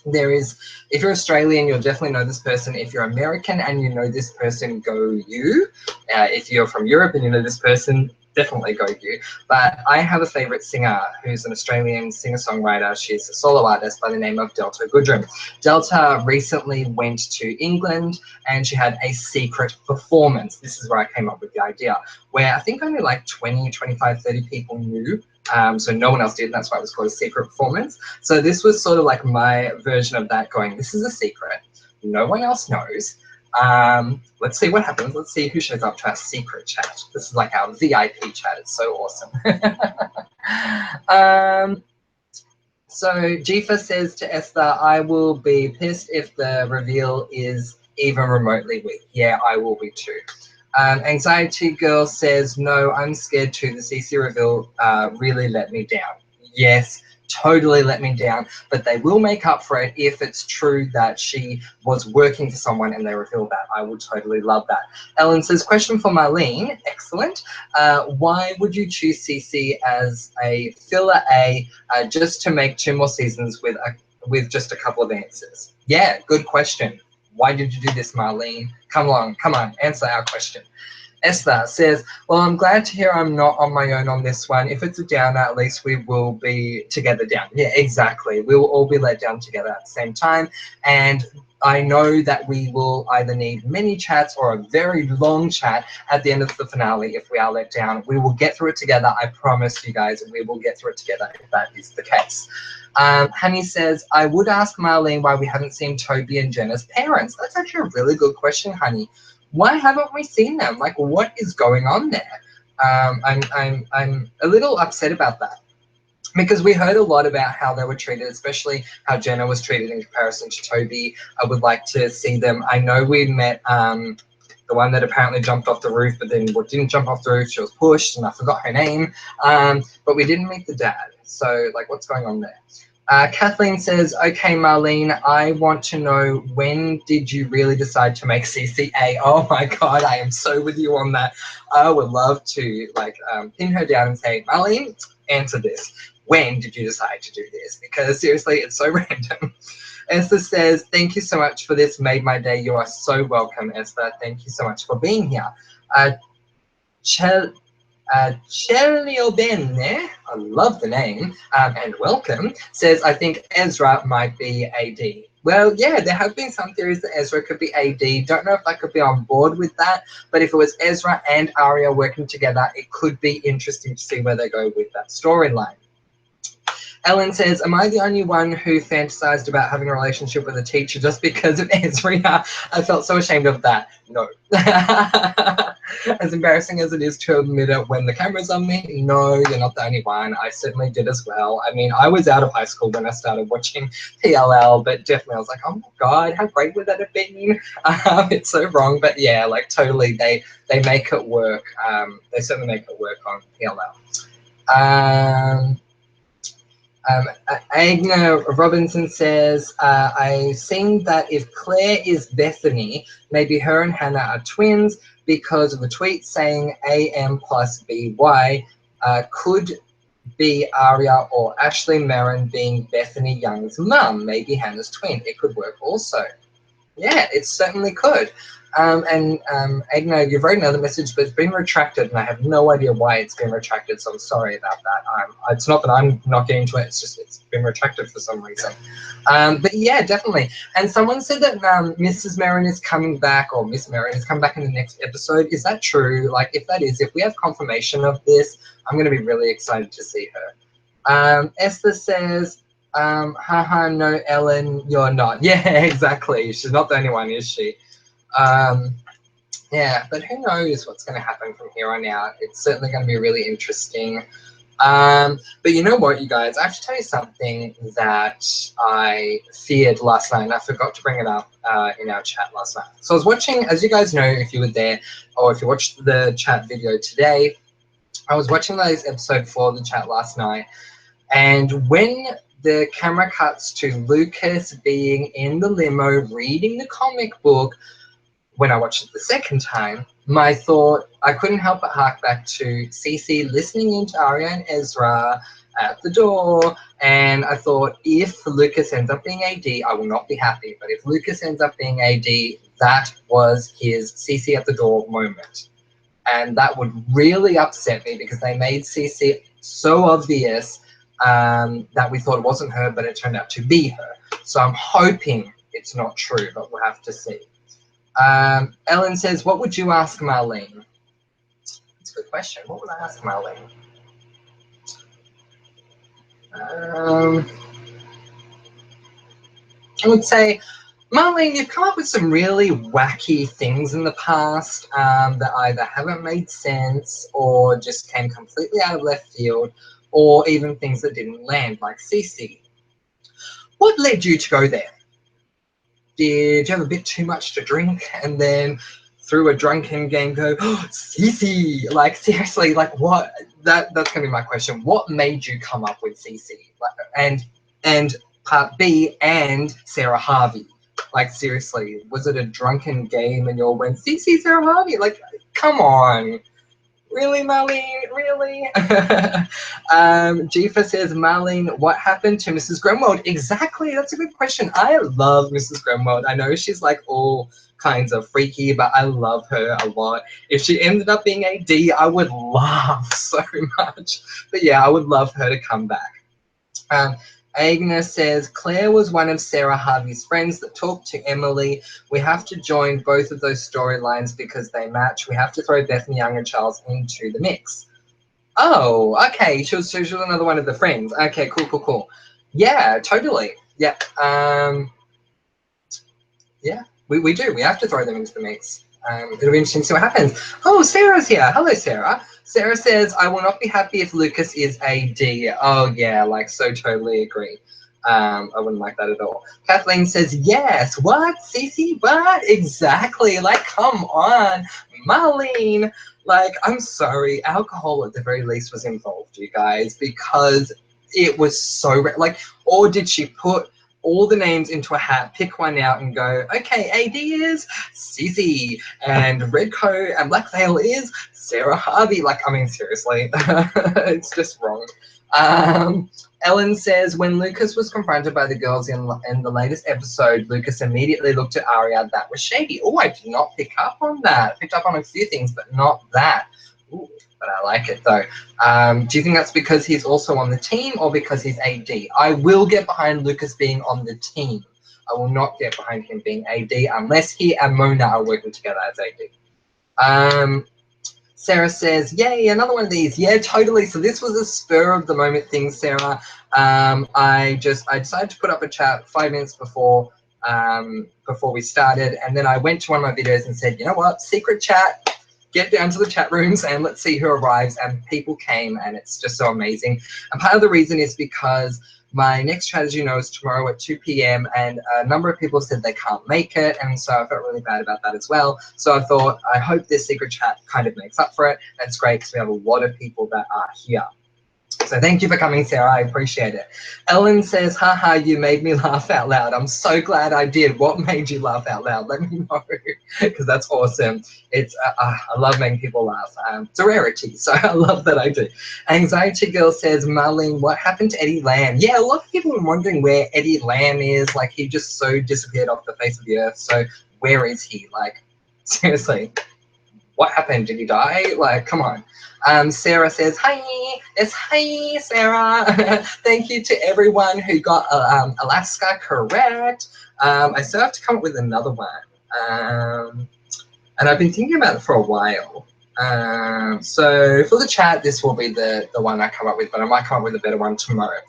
if you're Australian, you'll definitely know this person. If you're American and you know this person, go you. If you're from Europe and you know this person, definitely go you. But I have a favorite singer who's an Australian singer-songwriter. She's a solo artist by the name of Delta Goodrem. Delta recently went to England and she had a secret performance. This is where I came up with the idea, where I think only like 20, 25, 30 people knew. So no one else did, and that's why it was called a secret performance. So this was sort of like my version of that, going, this is a secret. No one else knows. Let's see what happens. Let's see who shows up to our secret chat. This is like our VIP chat. It's so awesome. So Jifa says to Esther, I will be pissed if the reveal is even remotely weak. Yeah, I will be too. Anxiety Girl says, no, I'm scared too. The CC reveal really let me down. Yes, totally let me down, but they will make up for it if it's true that she was working for someone and they reveal that. I will totally love that. Ellen says, question for Marlene. Excellent. Why would you choose CC as a filler A just to make 2 more seasons with just a couple of answers? Yeah, good question. Why did you do this, Marlene? Come on, answer our question. Esther says, well, I'm glad to hear I'm not on my own on this one. If it's a downer, at least we will be together down. Yeah, exactly. We will all be let down together at the same time. And I know that we will either need many chats or a very long chat at the end of the finale if we are let down. We will get through it together. I promise you guys, we will get through it together if that is the case. Honey says, I would ask Marlene why we haven't seen Toby and Jenna's parents. That's actually a really good question, Honey. Why haven't we seen them? Like, what is going on there? I'm a little upset about that because we heard a lot about how they were treated, especially how Jenna was treated in comparison to Toby. I would like to see them. I know we met the one that apparently jumped off the roof, but then didn't jump off the roof. She was pushed, and I forgot her name. But we didn't meet the dad. So, like, what's going on there? Kathleen says, okay, Marlene, I want to know, when did you really decide to make CCA? Oh my God, I am so with you on that. I would love to like pin her down and say, Marlene, answer this. When did you decide to do this? Because seriously, it's so random. Esther says, thank you so much for this. Made my day. You are so welcome, Esther. Thank you so much for being here. Bene, I love the name, and welcome, says, I think Ezra might be AD. Well, yeah, there have been some theories that Ezra could be AD. Don't know if I could be on board with that, but if it was Ezra and Arya working together, it could be interesting to see where they go with that storyline. Ellen says, am I the only one who fantasized about having a relationship with a teacher just because of Ezra? I felt so ashamed of that. No. As embarrassing as it is to admit it when the camera's on me, no, you're not the only one. I certainly did as well. I mean, I was out of high school when I started watching PLL, but definitely I was like, oh my God, how great would that have been? It's so wrong, but yeah, like totally, they make it work. They certainly make it work on PLL. Agna Robinson says, I've seen that if Claire is Bethany, maybe her and Hannah are twins because of a tweet saying AM plus BY. Could be Arya or Ashley Merrin being Bethany Young's mum, maybe Hannah's twin. It could work also. Yeah, it certainly could. Agno, you've wrote another message, but it's been retracted, and I have no idea why it's been retracted, so I'm sorry about that. It's not that I'm not getting to it, it's just it's been retracted for some reason. But yeah, definitely. And someone said that Mrs. Merrin is coming back, or Miss Merrin is coming back in the next episode. Is that true? Like, if that is, if we have confirmation of this, I'm going to be really excited to see her. Esther says, haha, no, Ellen, you're not. Yeah, exactly. She's not the only one, is she? Yeah, but who knows what's going to happen from here on out. It's certainly going to be really interesting. But you know what, you guys, I have to tell you something that I feared last night, and I forgot to bring it up in our chat last night. So I was watching, as you guys know, if you were there, or if you watched the chat video today, I was watching those episode 4 of the chat last night, and when the camera cuts to Lucas being in the limo reading the comic book, when I watched it the second time, my thought, I couldn't help but hark back to Cece listening into Arya and Ezra at the door, and I thought, if Lucas ends up being AD, I will not be happy, but if Lucas ends up being AD, that was his Cece at the door moment. And that would really upset me because they made Cece so obvious that we thought it wasn't her, but it turned out to be her. So I'm hoping it's not true, but we'll have to see. Ellen says, what would you ask Marlene? That's a good question. What would I ask Marlene? I would say, Marlene, you've come up with some really wacky things in the past that either haven't made sense or just came completely out of left field, or even things that didn't land, like Cece. What led you to go there? Did you have a bit too much to drink and then through a drunken game go, oh, Cece? Like, seriously, like what? That's gonna be my question. What made you come up with Cece? Like, and part B, and Sarah Harvey. Like, seriously, was it a drunken game and you all went, Cece, Sarah Harvey? Like, come on. Really, Marlene? Really? Jifa says, Marlene, what happened to Mrs. Grimwald? Exactly. That's a good question. I love Mrs. Grimwald. I know she's like all kinds of freaky, but I love her a lot. If she ended up being a D, I would laugh so much. But yeah, I would love her to come back. Agnes says, Claire was one of Sarah Harvey's friends that talked to Emily. We have to join both of those storylines because they match. We have to throw Bethany Young and Charles into the mix. Oh, okay. She was another one of the friends. Okay, cool. Yeah, totally. Yeah. Yeah, we do. We have to throw them into the mix. It'll be interesting to see what happens. Oh, Sarah's here. Hello, Sarah. Sarah says, I will not be happy if Lucas is a D. Oh, yeah, like, so totally agree. I wouldn't like that at all. Kathleen says, yes. What? Cece? What? Exactly. Like, come on. Marlene. Like, I'm sorry. Alcohol, at the very least, was involved, you guys, because it was so... Like, or did she put all the names into a hat, pick one out and go, okay, AD is Cece, and Redcoat and Black Veil is Sarah Harvey. Like, I mean, seriously, it's just wrong. Ellen says, when Lucas was confronted by the girls in the latest episode, Lucas immediately looked at Aria. That was shady. Oh, I did not pick up on that. I picked up on a few things, but not that. Ooh, but I like it though. Do you think that's because he's also on the team or because he's AD? I will get behind Lucas being on the team. I will not get behind him being AD unless he and Mona are working together as AD. Sarah says, yay, another one of these. Yeah, totally. So this was a spur of the moment thing, Sarah. I decided to put up a chat 5 minutes before we started, and then I went to one of my videos and said, you know what, secret chat, get down to the chat rooms and let's see who arrives, and people came, and it's just so amazing. And part of the reason is because my next chat, as you know, is tomorrow at 2 p.m. and a number of people said they can't make it, and so I felt really bad about that as well. So I thought, I hope this secret chat kind of makes up for it. That's great because we have a lot of people that are here. So thank you for coming, Sarah. I appreciate it. Ellen says, haha, you made me laugh out loud. I'm so glad I did. What made you laugh out loud? Let me know, because that's awesome. It's I love making people laugh. It's a rarity, so I love that I do. Anxiety Girl says, Marlene, what happened to Eddie Lamb? Yeah, a lot of people are wondering where Eddie Lamb is. Like, he just so disappeared off the face of the earth. So where is he? Like, seriously. What happened? Did he die? Like, come on. Sarah says, hi. Yes, hi, Sarah. Thank you to everyone who got Alaska correct. I still have to come up with another one. And I've been thinking about it for a while. So for the chat, this will be the one I come up with, but I might come up with a better one tomorrow.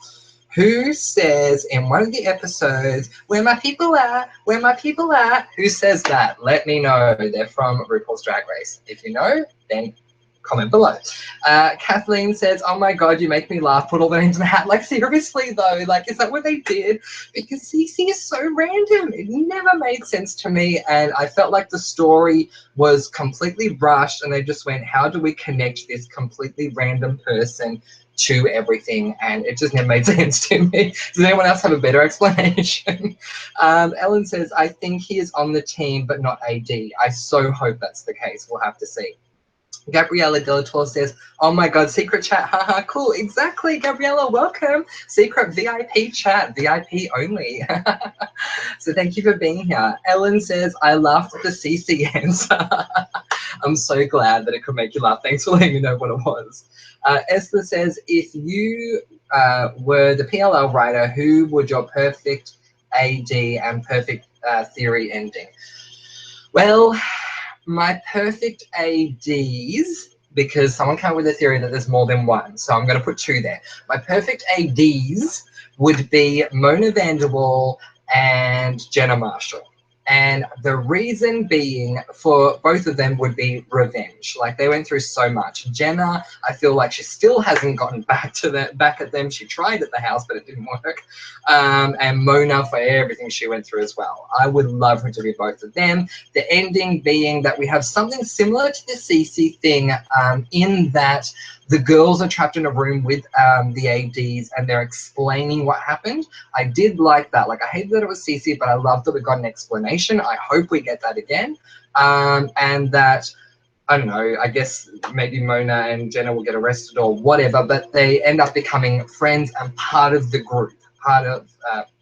Who says in one of the episodes, where my people are, where my people are? Who says that? Let me know. They're from RuPaul's Drag Race. If you know, then comment below. Kathleen says, oh my God, you make me laugh. Put all the names in a hat. Like, seriously though, like, is that what they did? Because Cece is so random. It never made sense to me. And I felt like the story was completely rushed and they just went, how do we connect this completely random person to everything? And it just never made sense to me. Does anyone else have a better explanation? Ellen says, I think he is on the team but not AD. I so hope that's the case. We'll have to see. Gabriella Delator says, oh my God, secret chat, haha, cool. Exactly, Gabriella, welcome. Secret VIP chat, VIP only. So thank you for being here. Ellen says, I laughed at the CC answer. I'm so glad that it could make you laugh. Thanks for letting me know what it was. Esther says, if you were the PLL writer, who would your perfect AD and perfect theory ending? Well, my perfect ADs, because someone came up with a theory that there's more than one, so I'm going to put two there. My perfect ADs would be Mona Vanderwall and Jenna Marshall. And the reason being for both of them would be revenge. Like, they went through so much. Jenna, I feel like she still hasn't gotten back at them. She tried at the house, but it didn't work. And Mona for everything she went through as well. I would love her to be both of them. The ending being that we have something similar to the CC thing, in that the girls are trapped in a room with the ADs and they're explaining what happened. I did like that. Like, I hated that it was CC, but I loved that we got an explanation. I hope we get that again. And that I don't know, I guess maybe Mona and Jenna will get arrested or whatever, but they end up becoming friends and part of the group, part of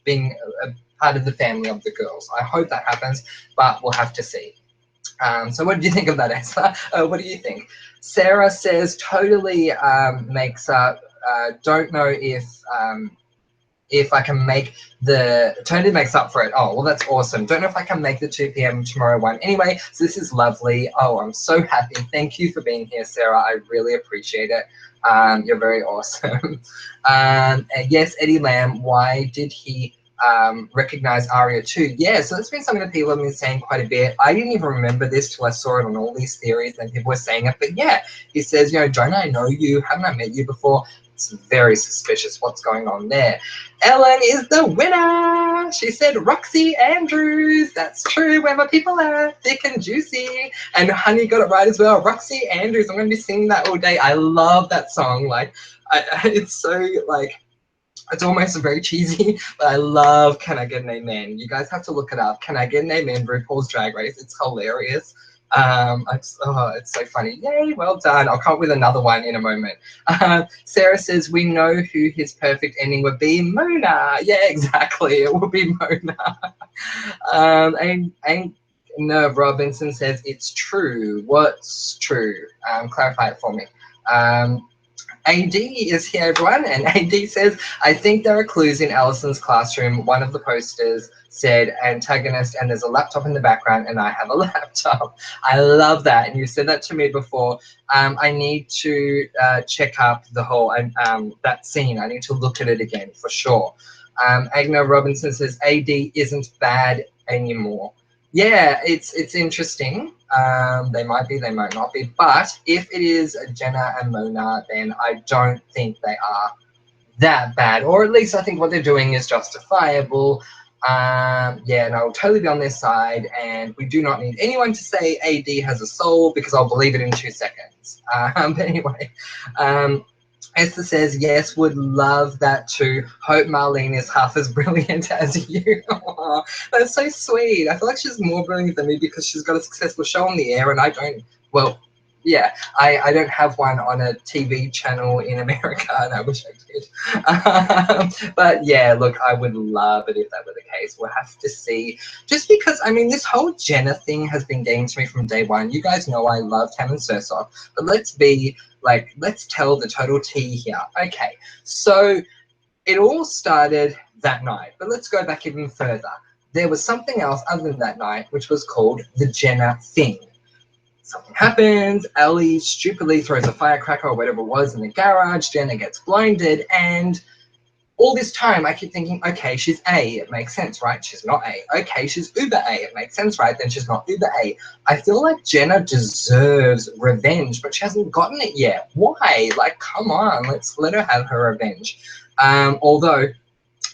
being a part of the family of the girls. I hope that happens, but we'll have to see. So what do you think of that, Esther? What do you think? Sarah says totally makes up. Don't know if I can make the Tony makes up for it. Oh, well, that's awesome. Don't know if I can make the 2 p.m. tomorrow one. Anyway, so this is lovely. Oh, I'm so happy. Thank you for being here, Sarah. I really appreciate it. You're very awesome. And yes, Eddie Lamb, why did he recognize Aria too? Yeah, so that's been something that people have been saying quite a bit. I didn't even remember this till I saw it on all these theories and people were saying it. But yeah, he says, you know, don't I know you? Haven't I met you before? It's very suspicious what's going on there. Ellen is the winner. She said Roxy Andrews. That's true. Where my people are, thick and juicy. And Honey got it right as well. Roxy Andrews. I'm going to be singing that all day. I love that song. Like, it's so like. It's almost very cheesy, but I love Can I Get an Amen. You guys have to look it up. Can I Get an Amen? RuPaul's Drag Race. It's hilarious. It's so funny. Yay, well done. I'll come up with another one in a moment. Sarah says, we know who his perfect ending would be. Mona. Yeah, exactly. It will be Mona. And Nerve Robinson says, it's true. What's true? Clarify it for me. AD is here, everyone, and AD says, I think there are clues in Allison's classroom. One of the posters said antagonist, and there's a laptop in the background, and I have a laptop. I love that, and you said that to me before. I need to check up the whole that scene. I need to look at it again for sure. Agna Robinson says, AD isn't bad anymore. Yeah, it's interesting. They might be, they might not be. But if it is Jenna and Mona, then I don't think they are that bad. Or at least I think what they're doing is justifiable. Yeah, and I'll totally be on their side. And we do not need anyone to say AD has a soul because I'll believe it in 2 seconds. But anyway, Esther says, yes, would love that too. Hope Marlene is half as brilliant as you. Aw, that's so sweet. I feel like she's more brilliant than me because she's got a successful show on the air and I don't. Well, yeah, I don't have one on a TV channel in America and I wish I did. But yeah, look, I would love it if that were the case. We'll have to see. Just because, I mean, this whole Jenna thing has been getting to me from day one. You guys know I love Tammin Sursok, but let's tell the total tea here. Okay, so it all started that night, but let's go back even further. There was something else other than that night, which was called the Jenna thing. Something happens, Ellie stupidly throws a firecracker or whatever it was in the garage, Jenna gets blinded, and all this time I keep thinking, okay, she's A, it makes sense, right? She's not A. Okay, she's uber A, it makes sense, right? Then she's not uber A. I feel like Jenna deserves revenge, but she hasn't gotten it yet. Why? Like, come on, let's let her have her revenge. Although,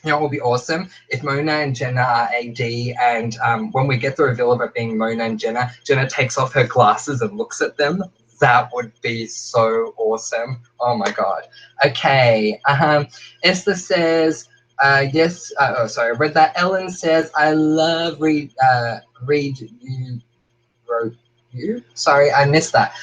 you know, it will be awesome if Mona and Jenna are AD, and when we get the reveal of it being Mona and Jenna, Jenna takes off her glasses and looks at them. That would be so awesome. Oh my god. Okay. Esther says, yes. Oh, sorry. I read that. Ellen says, I love read you wrote you. Sorry, I missed that.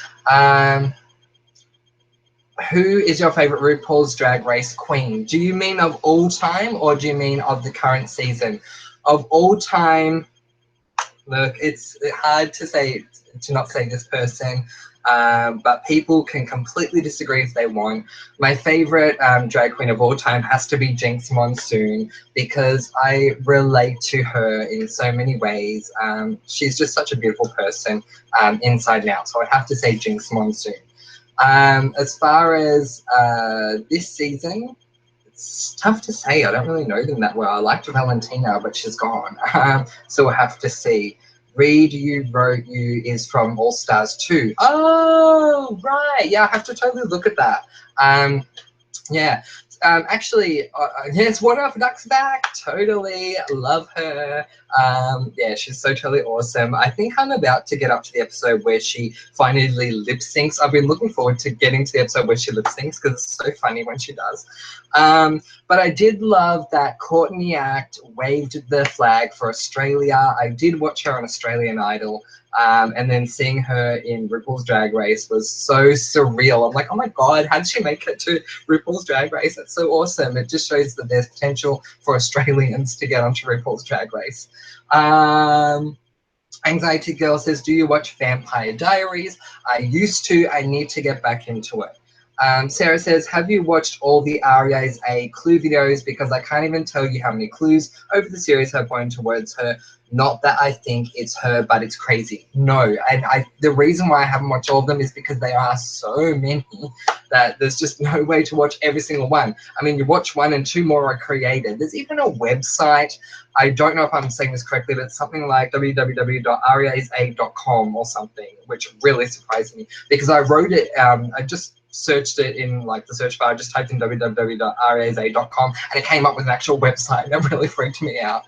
Who is your favorite RuPaul's Drag Race queen? Do you mean of all time or do you mean of the current season? Of all time, look, it's hard to say, to not say this person, but people can completely disagree if they want. My favorite drag queen of all time has to be Jinx Monsoon because I relate to her in so many ways. She's just such a beautiful person inside and out, so I have to say Jinx Monsoon. As far as this season, it's tough to say. I don't really know them that well. I liked Valentina, but she's gone. So we'll have to see. Read You Wrote You is from All Stars 2. Oh, right. Yeah, I have to totally look at that. Yeah. Actually, yes, One Off Duck's back. Totally love her. Yeah, she's so totally awesome. I think I'm about to get up to the episode where she finally lip syncs. I've been looking forward to getting to the episode where she lip syncs because it's so funny when she does. But I did love that Courtney Act waved the flag for Australia. I did watch her on Australian Idol. And then seeing her in RuPaul's Drag Race was so surreal. I'm like, oh my God, how did she make it to RuPaul's Drag Race? That's so awesome. It just shows that there's potential for Australians to get onto RuPaul's Drag Race. Anxiety Girl says, do you watch Vampire Diaries? I used to. I need to get back into it. Sarah says, have you watched all the Aria's A clue videos? Because I can't even tell you how many clues over the series have pointed towards her. Not that I think it's her, but it's crazy. No, and the reason why I haven't watched all of them is because there are so many that there's just no way to watch every single one. I mean, you watch one and two more are created. There's even a website, I don't know if I'm saying this correctly, but it's something like www.ariasa.com or something, which really surprised me because I wrote it, I just searched it in like the search bar, I just typed in www.ariasa.com and it came up with an actual website. That really freaked me out.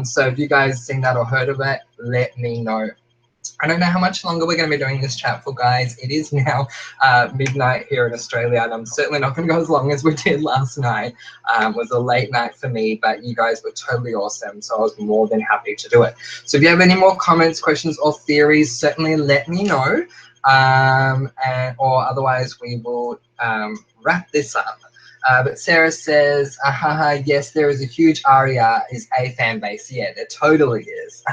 So if you guys seen that or heard of it, let me know. I don't know how much longer we're going to be doing this chat for, guys. It is now midnight here in Australia, and I'm certainly not going to go as long as we did last night. It was a late night for me, but you guys were totally awesome, so I was more than happy to do it. So if you have any more comments, questions, or theories, certainly let me know, or otherwise we will wrap this up. But Sarah says, yes, there is a huge Aria is a fan base. Yeah, there totally is.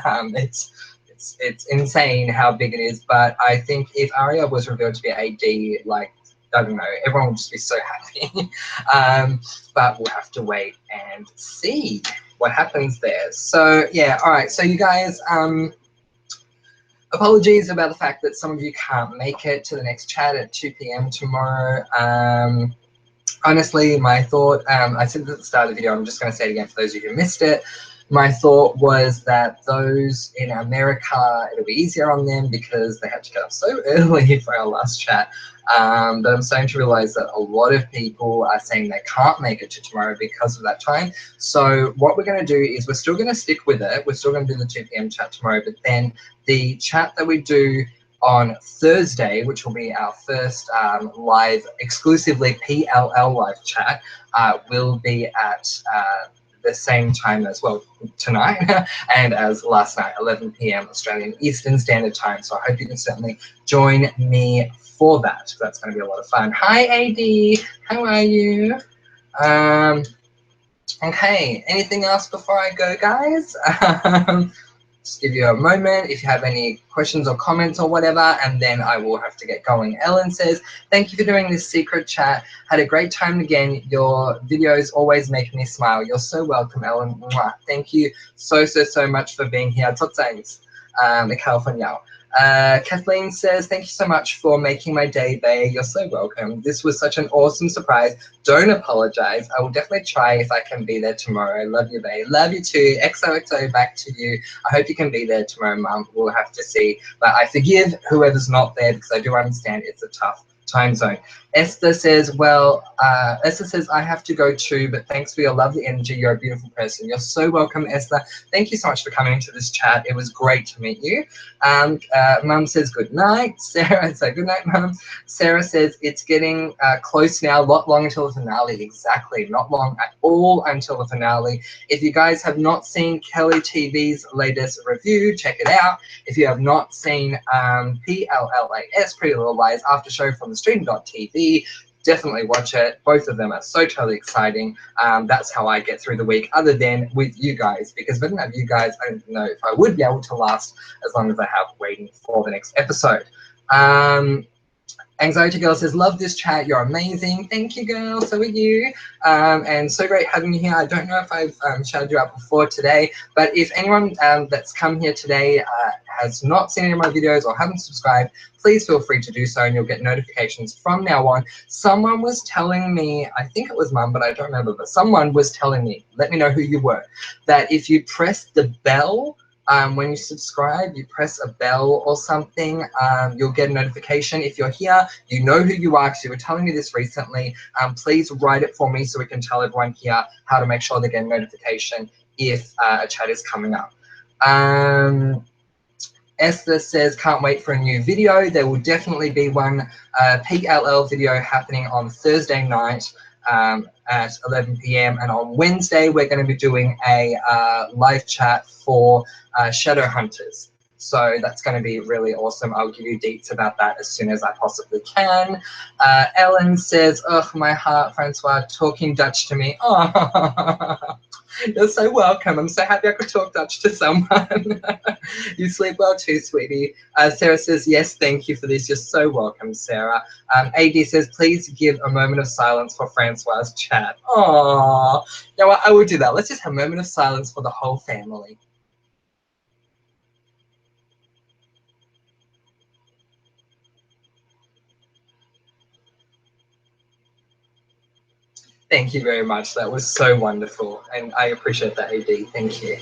It's insane how big it is, but I think if Aria was revealed to be AD, like, I don't know, everyone would just be so happy. But we'll have to wait and see what happens there. So yeah, all right. So you guys, apologies about the fact that some of you can't make it to the next chat at 2 p.m. tomorrow. Honestly, my thought, I said at the start of the video, I'm just going to say it again for those of you who missed it. My thought was that those in America, it'll be easier on them because they had to get up so early for our last chat. But I'm starting to realize that a lot of people are saying they can't make it to tomorrow because of that time. So what we're going to do is we're still going to stick with it. We're still going to do the 2 p.m. chat tomorrow, but then the chat that we do on Thursday, which will be our first live, exclusively PLL live chat, will be at the same time as well tonight and as last night, 11 p.m. Australian Eastern Standard Time. So I hope you can certainly join me for that. That's going to be a lot of fun. Hi, AD. How are you? Okay, anything else before I go, guys? Just give you a moment if you have any questions or comments or whatever, and then I will have to get going. Ellen says, thank you for doing this secret chat. Had a great time again. Your videos always make me smile. You're so welcome, Ellen. Mwah. Thank you so much for being here. Tot ziens, California. Kathleen says, thank you so much for making my day, babe. You're so welcome. This was such an awesome surprise. Don't apologize. I will definitely try if I can be there tomorrow. Love you, babe. Love you too. XOXO, back to you. I hope you can be there tomorrow, Mum. We'll have to see. But I forgive whoever's not there because I do understand it's a tough time zone. Esther says, Esther says, I have to go too, but thanks for your lovely energy. You're a beautiful person. You're so welcome, Esther. Thank you so much for coming into this chat. It was great to meet you. Mum says, good night. Sarah, so good night, Mum. Sarah says, it's getting close now, a lot long until the finale. Exactly, not long at all until the finale. If you guys have not seen Kelly TV's latest review, check it out. If you have not seen PLLAS, Pretty Little Lies After Show from the stream.tv, definitely watch it. Both of them are so totally exciting. That's how I get through the week, other than with you guys, because if I didn't have you guys, I don't know if I would be able to last as long as I have waiting for the next episode. Anxiety Girl says, love this chat. You're amazing. Thank you, girl. So are you. And so great having you here. I don't know if I've shouted you out before today, but if anyone that's come here today has not seen any of my videos or haven't subscribed, please feel free to do so and you'll get notifications from now on. Someone was telling me, I think it was Mum, but I don't remember, but someone was telling me, let me know who you were, that if you press the bell, when you subscribe, you press a bell or something, you'll get a notification. If you're here, you know who you are because you were telling me this recently. Please write it for me so we can tell everyone here how to make sure they get a notification if a chat is coming up. Esther says, can't wait for a new video. There will definitely be one PLL video happening on Thursday night at 11 p.m. and on Wednesday we're going to be doing a live chat for Shadow Hunters. So that's going to be really awesome. I'll give you deets about that as soon as I possibly can. Ellen says, oh, my heart, Francois, talking Dutch to me. Oh, you're so welcome. I'm so happy I could talk Dutch to someone. You sleep well too, sweetie. Sarah says, yes, thank you for this. You're so welcome, Sarah. AD says, please give a moment of silence for Francois' chat. Aww. You know what? I will do that. Let's just have a moment of silence for the whole family. Thank you very much. That was so wonderful. And I appreciate that, AD. Thank you.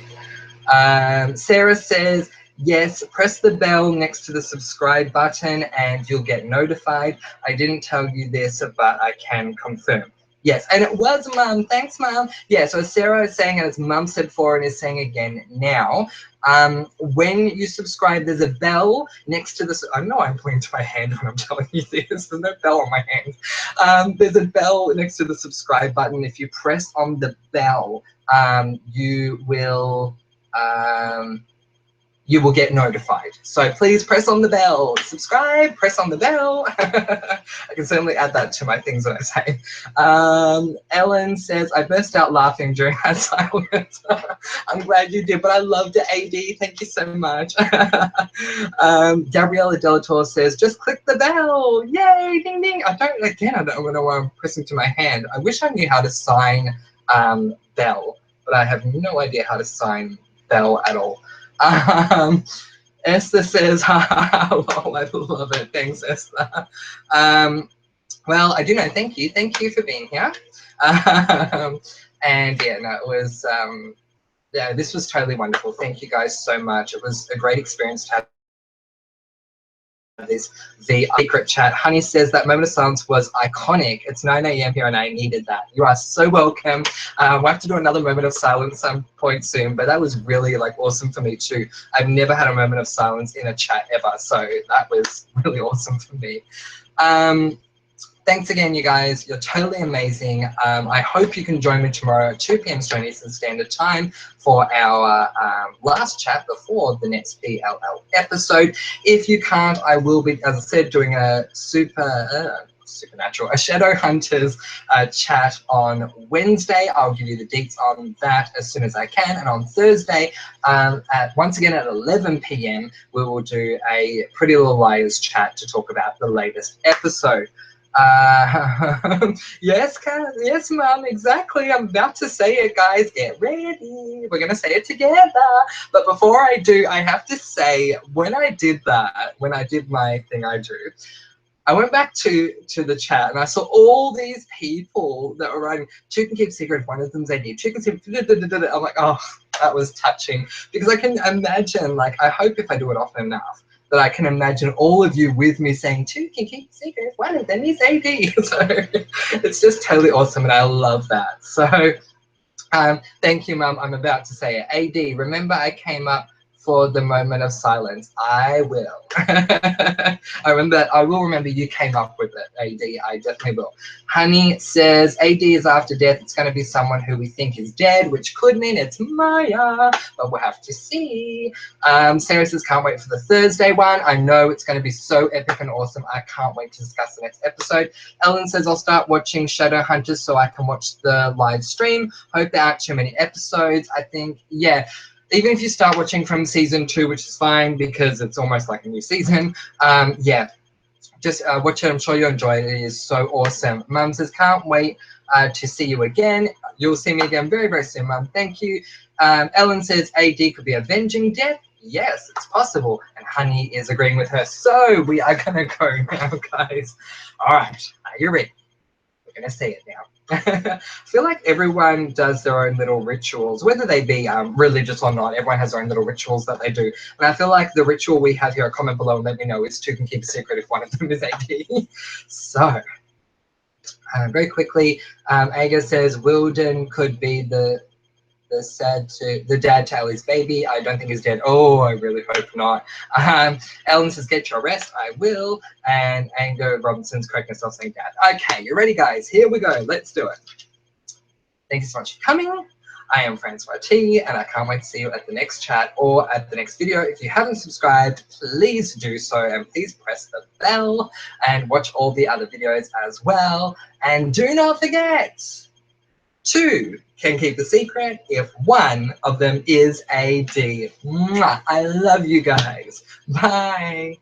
Sarah says, yes, press the bell next to the subscribe button and you'll get notified. I didn't tell you this, but I can confirm. Yes, and it was Mum. Thanks, Mum. Yeah, so Sarah is saying, and as Mum said before and is saying again now, when you subscribe, there's a bell next to this. I know I'm pointing to my hand when I'm telling you this. There's no bell on my hand. There's a bell next to the subscribe button. If you press on the bell, you will get notified. So please press on the bell, subscribe, press on the bell. I can certainly add that to my things that I say. Ellen says, I burst out laughing during that silence. I'm glad you did, but I loved it, AD. Thank you so much. Gabriella Delator says, just click the bell. Yay, ding, ding. I don't know why I'm pressing to my hand. I wish I knew how to sign bell, but I have no idea how to sign bell at all. Esther says, lol, I love it. Thanks, Esther. Well, I do know. Thank you. Thank you for being here. And yeah, no, it was, yeah, this was totally wonderful. Thank you guys so much. It was a great experience to have this secret chat. Honey says that moment of silence was iconic. It's 9 a.m. here and I needed that. You are so welcome. We'll have to do another moment of silence some point soon, but that was really like awesome for me too. I've never had a moment of silence in a chat ever, so that was really awesome for me. Thanks again, you guys. You're totally amazing. I hope you can join me tomorrow at 2 p.m. Eastern Standard Time for our last chat before the next PLL episode. If you can't, I will be, as I said, doing a supernatural, a Shadowhunters chat on Wednesday. I'll give you the deets on that as soon as I can. And on Thursday, once again at 11 p.m., we will do a Pretty Little Liars chat to talk about the latest episode. Yes, yes, Mom, exactly. I'm about to say it, guys. Get ready. We're going to say it together. But before I do, I have to say, when I did my thing I do, I went back to the chat and I saw all these people that were writing, "Two can keep secret, one of them's AD, two can keep," I'm like, oh, that was touching. Because I can imagine, like, I hope if I do it often enough, that I can imagine all of you with me saying, two can keep secret, one of them is AD. So it's just totally awesome and I love that. So thank you, Mum. I'm about to say it. AD, remember I came up for the moment of silence. I will. I will remember you came up with it, AD. I definitely will. Honey says, AD is after death. It's going to be someone who we think is dead, which could mean it's Maya, but we'll have to see. Sarah says, can't wait for the Thursday one. I know it's going to be so epic and awesome. I can't wait to discuss the next episode. Ellen says, I'll start watching Shadowhunters so I can watch the live stream. Hope there aren't too many episodes. I think, yeah. Even if you start watching from season 2, which is fine because it's almost like a new season, yeah, just watch it. I'm sure you'll enjoy it. It is so awesome. Mum says, can't wait to see you again. You'll see me again very, very soon, Mum. Thank you. Ellen says, AD could be avenging death. Yes, it's possible. And Honey is agreeing with her. So we are going to go now, guys. All right, are you ready? We're going to say it now. I feel like everyone does their own little rituals, whether they be religious or not. Everyone has their own little rituals that they do. And I feel like the ritual we have here, comment below and let me know, is two can keep a secret if one of them is AD. So, very quickly, Aga says Wilden could be the dad to Ellie's baby. I don't think he's dead. Oh, I really hope not. Ellen says, get your rest. I will. And Ango Robinson's correcting herself saying dad. Okay, you ready, guys? Here we go. Let's do it. Thank you so much for coming. I am Francois T, and I can't wait to see you at the next chat or at the next video. If you haven't subscribed, please do so, and please press the bell and watch all the other videos as well. And do not forget, 2 can keep a secret if 1 of them is a D. Mwah! I love you guys. Bye.